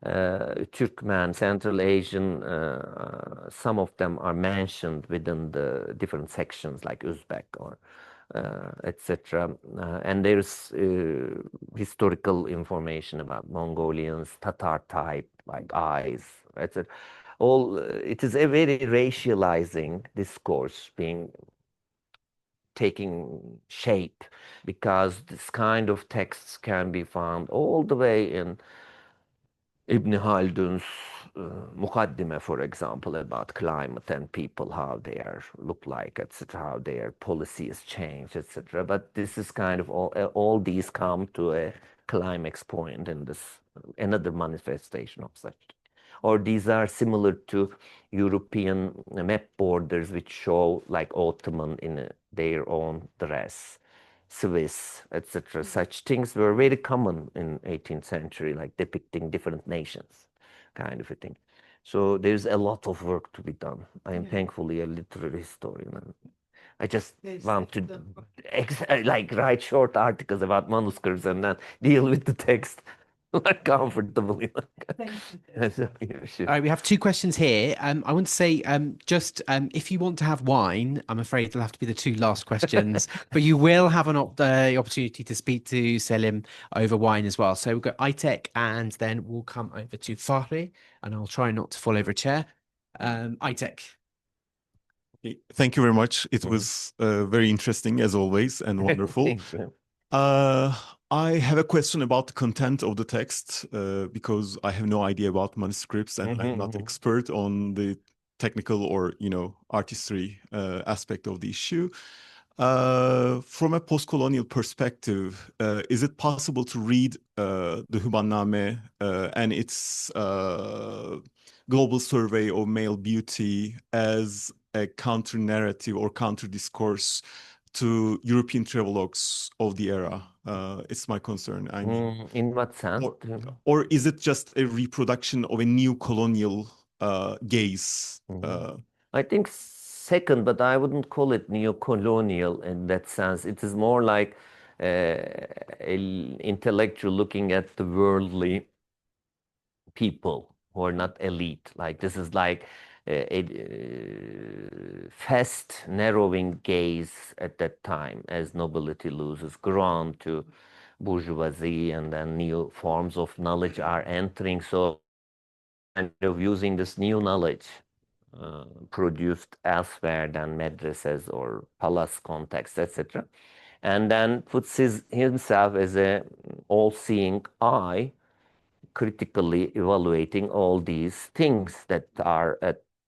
Turkmen, Central Asian, some of them are mentioned within the different sections like Uzbek or etc. And there's historical information about Mongolians, Tatar type, like eyes, etc. It is a very racializing discourse taking shape, because this kind of texts can be found all the way in Ibn Haldun's Mukaddime, for example, about climate and people, how they look like, etc., how their policies change, etc. But this is kind of all these come to a climax point in this another manifestation of such. Or these are similar to European map borders, which show like Ottoman in their own dress, Swiss, etc. Such things were very common in 18th century, like depicting different nations, kind of a thing. So there's a lot of work to be done. I am thankfully a literary historian. And I just want to like write short articles about manuscripts and then deal with the text comfortably. All right, we have 2 questions here. I want to say just if you want to have wine, I'm afraid it'll have to be the 2 last questions, but you will have the opportunity to speak to Selim over wine as well. So we'll go Aytek, and then we'll come over to Fahri, and I'll try not to fall over a chair. Aytek. Thank you very much. It was very interesting as always and wonderful. I have a question about the content of the text because I have no idea about manuscripts and I'm not expert on the technical or artistry aspect of the issue. From a post-colonial perspective, is it possible to read the Hubânnâme and its global survey of male beauty as a counter-narrative or counter-discourse to European travelogues of the era? It's my concern. I mean, in what sense? Or is it just a reproduction of a new colonial gaze? I think second, but I wouldn't call it neo-colonial in that sense. It is more like an intellectual looking at the worldly people who are not elite. Like this is like a fast narrowing gaze at that time as nobility loses ground to bourgeoisie, and then new forms of knowledge are entering. So kind of using this new knowledge produced elsewhere than madrasas or palace context, etc. And then puts himself as a all-seeing eye, critically evaluating all these things that are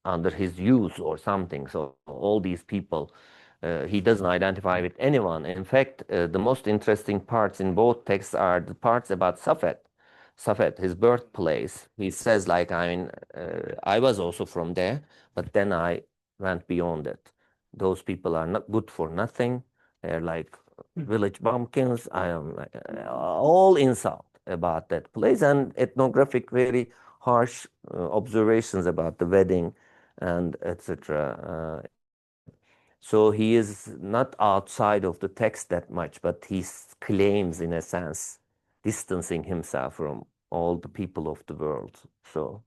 under his use or something. So all these people, he doesn't identify with anyone. In fact, the most interesting parts in both texts are the parts about Safed. Safed, his birthplace. He says, like, I mean, I was also from there, but then I went beyond it. Those people are not good for nothing. They're like village bumpkins. I am like, all insult about that place, and ethnographic, very harsh observations about the wedding and etc. So he is not outside of the text that much, but he claims, in a sense, distancing himself from all the people of the world. So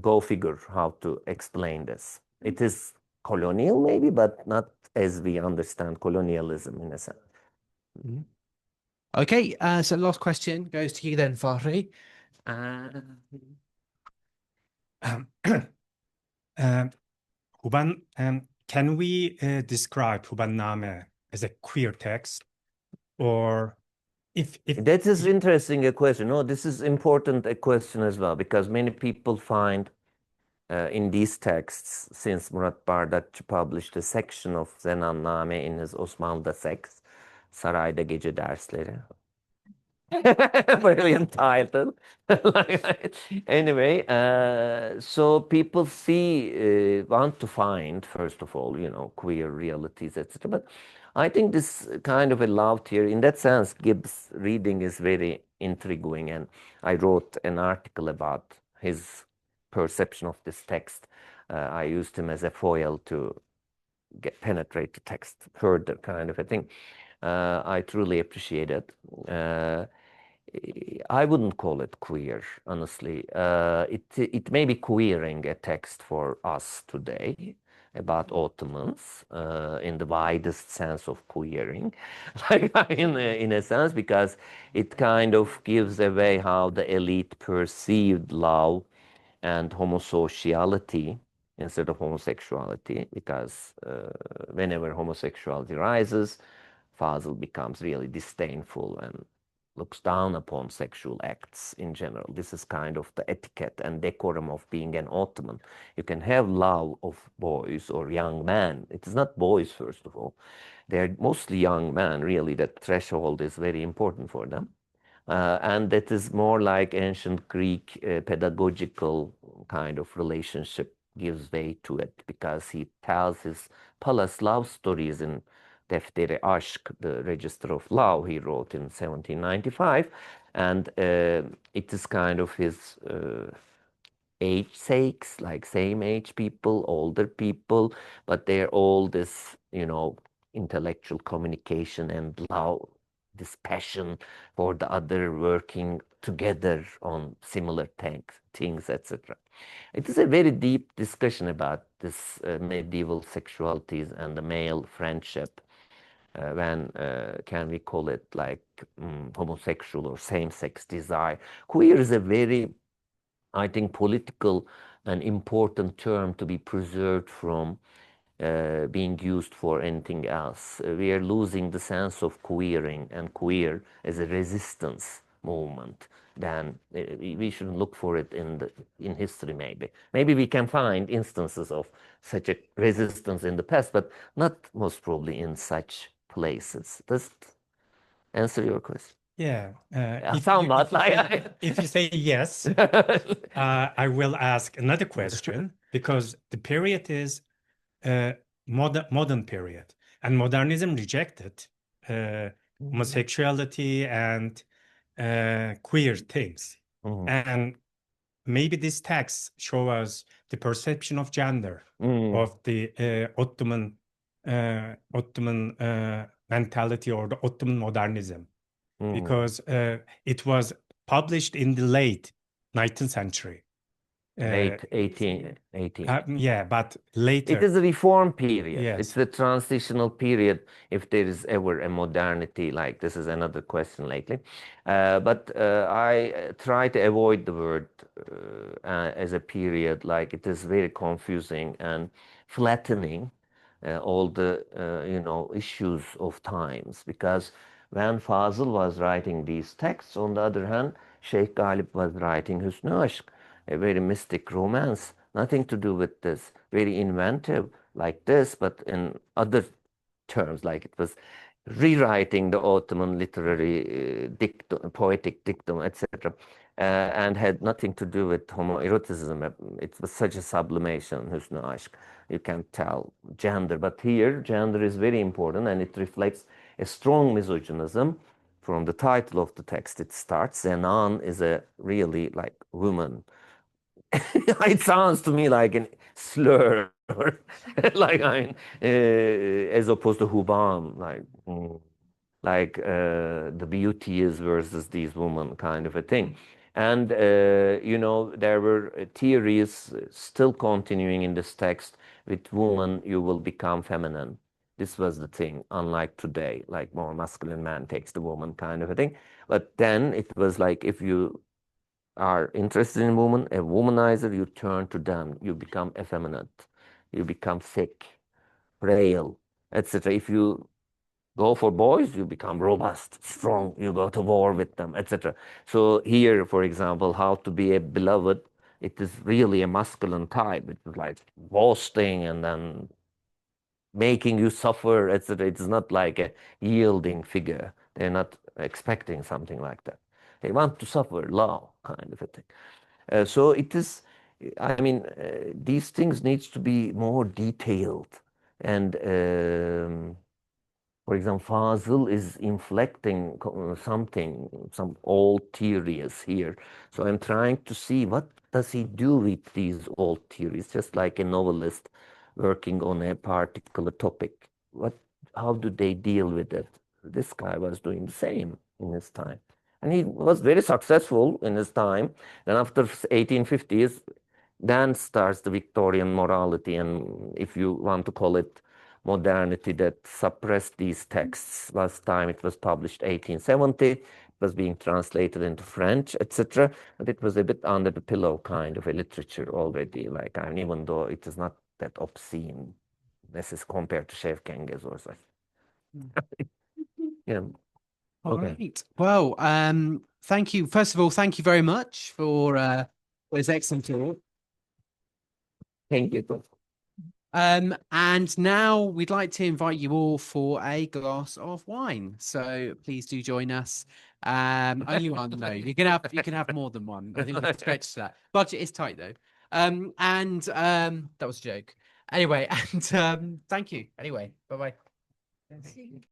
go figure how to explain this. It is colonial maybe, but not as we understand colonialism in a sense. Okay, so last question goes to you then, Fahri. Can we describe Hubânnâme as a queer text, or if That is interesting a question. No, this is important a question as well, because many people find in these texts, since Murat Bardakçı published a section of Zenânnâme in his Osmanlı'da Seks, Sarayda Gece Dersleri. Brilliant title. Anyway, so people want to find, first of all, queer realities, etc. But I think this kind of a love here, in that sense, Gibbs' reading is very intriguing, and I wrote an article about his perception of this text. I used him as a foil to penetrate the text further, kind of a thing. I truly appreciate it. I wouldn't call it queer, honestly. It may be queering a text for us today about Ottomans in the widest sense of queering, like in a sense, because it kind of gives away how the elite perceived love and homosociality instead of homosexuality, because whenever homosexuality rises, Fâzıl becomes really disdainful and looks down upon sexual acts in general. This is kind of the etiquette and decorum of being an Ottoman. You can have love of boys or young men. It is not boys, first of all. They're mostly young men, really. That threshold is very important for them. And that is more like ancient Greek pedagogical kind of relationship gives way to it, because he tells his palace love stories in Defteri Aşk, the Register of Love he wrote in 1795, and it is kind of his age sakes, like same age people, older people, but they're all this, intellectual communication and love, this passion for the other, working together on similar things, etc. It is a very deep discussion about this medieval sexualities and the male friendship. When can we call it like homosexual or same-sex desire? Queer is a very, I think, political and important term to be preserved from being used for anything else. We are losing the sense of queering and queer as a resistance movement. Then we shouldn't look for it in history, maybe. Maybe we can find instances of such a resistance in the past, but not most probably in such places. Does it answer your question? Yeah, if you say yes, I will ask another question, because the period is modern period, and modernism rejected homosexuality and queer things. And maybe this text show us the perception of gender of the Ottoman mentality, or the Ottoman modernism, because it was published in the late 19th century. Late 18. Yeah, but later. It is a reform period. Yes. It's the transitional period, if there is ever a modernity. Like, this is another question lately. But I try to avoid the word as a period. Like, it is very confusing and flattening all the issues of times. Because when Fâzıl was writing these texts, on the other hand, Sheikh Galip was writing Hüsnü Aşk, a very mystic romance, nothing to do with this, very inventive like this, but in other terms, like it was rewriting the Ottoman literary dictum, poetic dictum, etc., and had nothing to do with homoeroticism. It was such a sublimation, husn-ı aşk. You can't tell gender, but here gender is very important, and it reflects a strong misogynism. From the title of the text, it starts, Zenânnâme is a really like woman. It sounds to me like a slur, like I mean, as opposed to Hubânnâme, like the beauty is versus these women kind of a thing. And you know, there were theories still continuing in this text. With woman, you will become feminine. This was the thing, unlike today, like more masculine man takes the woman kind of a thing. But then it was like, if you are interested in woman, a womanizer, you turn to them, you become effeminate, you become thick, frail, etc. If you go for boys, you become robust, strong, you go to war with them, etc. So here, for example, how to be a beloved, it is really a masculine type. It is like boasting and then making you suffer, etc. It's not like a yielding figure. They're not expecting something like that. They want to suffer, love, kind of a thing. So it is, I mean, these things needs to be more detailed. And for example, Fâzıl is inflecting something, some old theories here. So I'm trying to see what does he do with these old theories, just like a novelist working on a particular topic. How do they deal with it? This guy was doing the same in his time. And he was very successful in his time. Then after 1850s, then starts the Victorian morality, and if you want to call it modernity, that suppressed these texts. Last time it was published 1870, it was being translated into French, etc. But it was a bit under the pillow kind of a literature already, like, I mean, even though it is not that obscene, this is compared to Şevkengiz or such. Yeah. All Okay. right. Well, thank you. First of all, thank you very much for this excellent talk. Thank you. And now we'd like to invite you all for a glass of wine. So please do join us. Only one, no, you can have more than one. I think we've stretched that. Budget is tight though. And that was a joke. Anyway, and thank you. Anyway, bye-bye.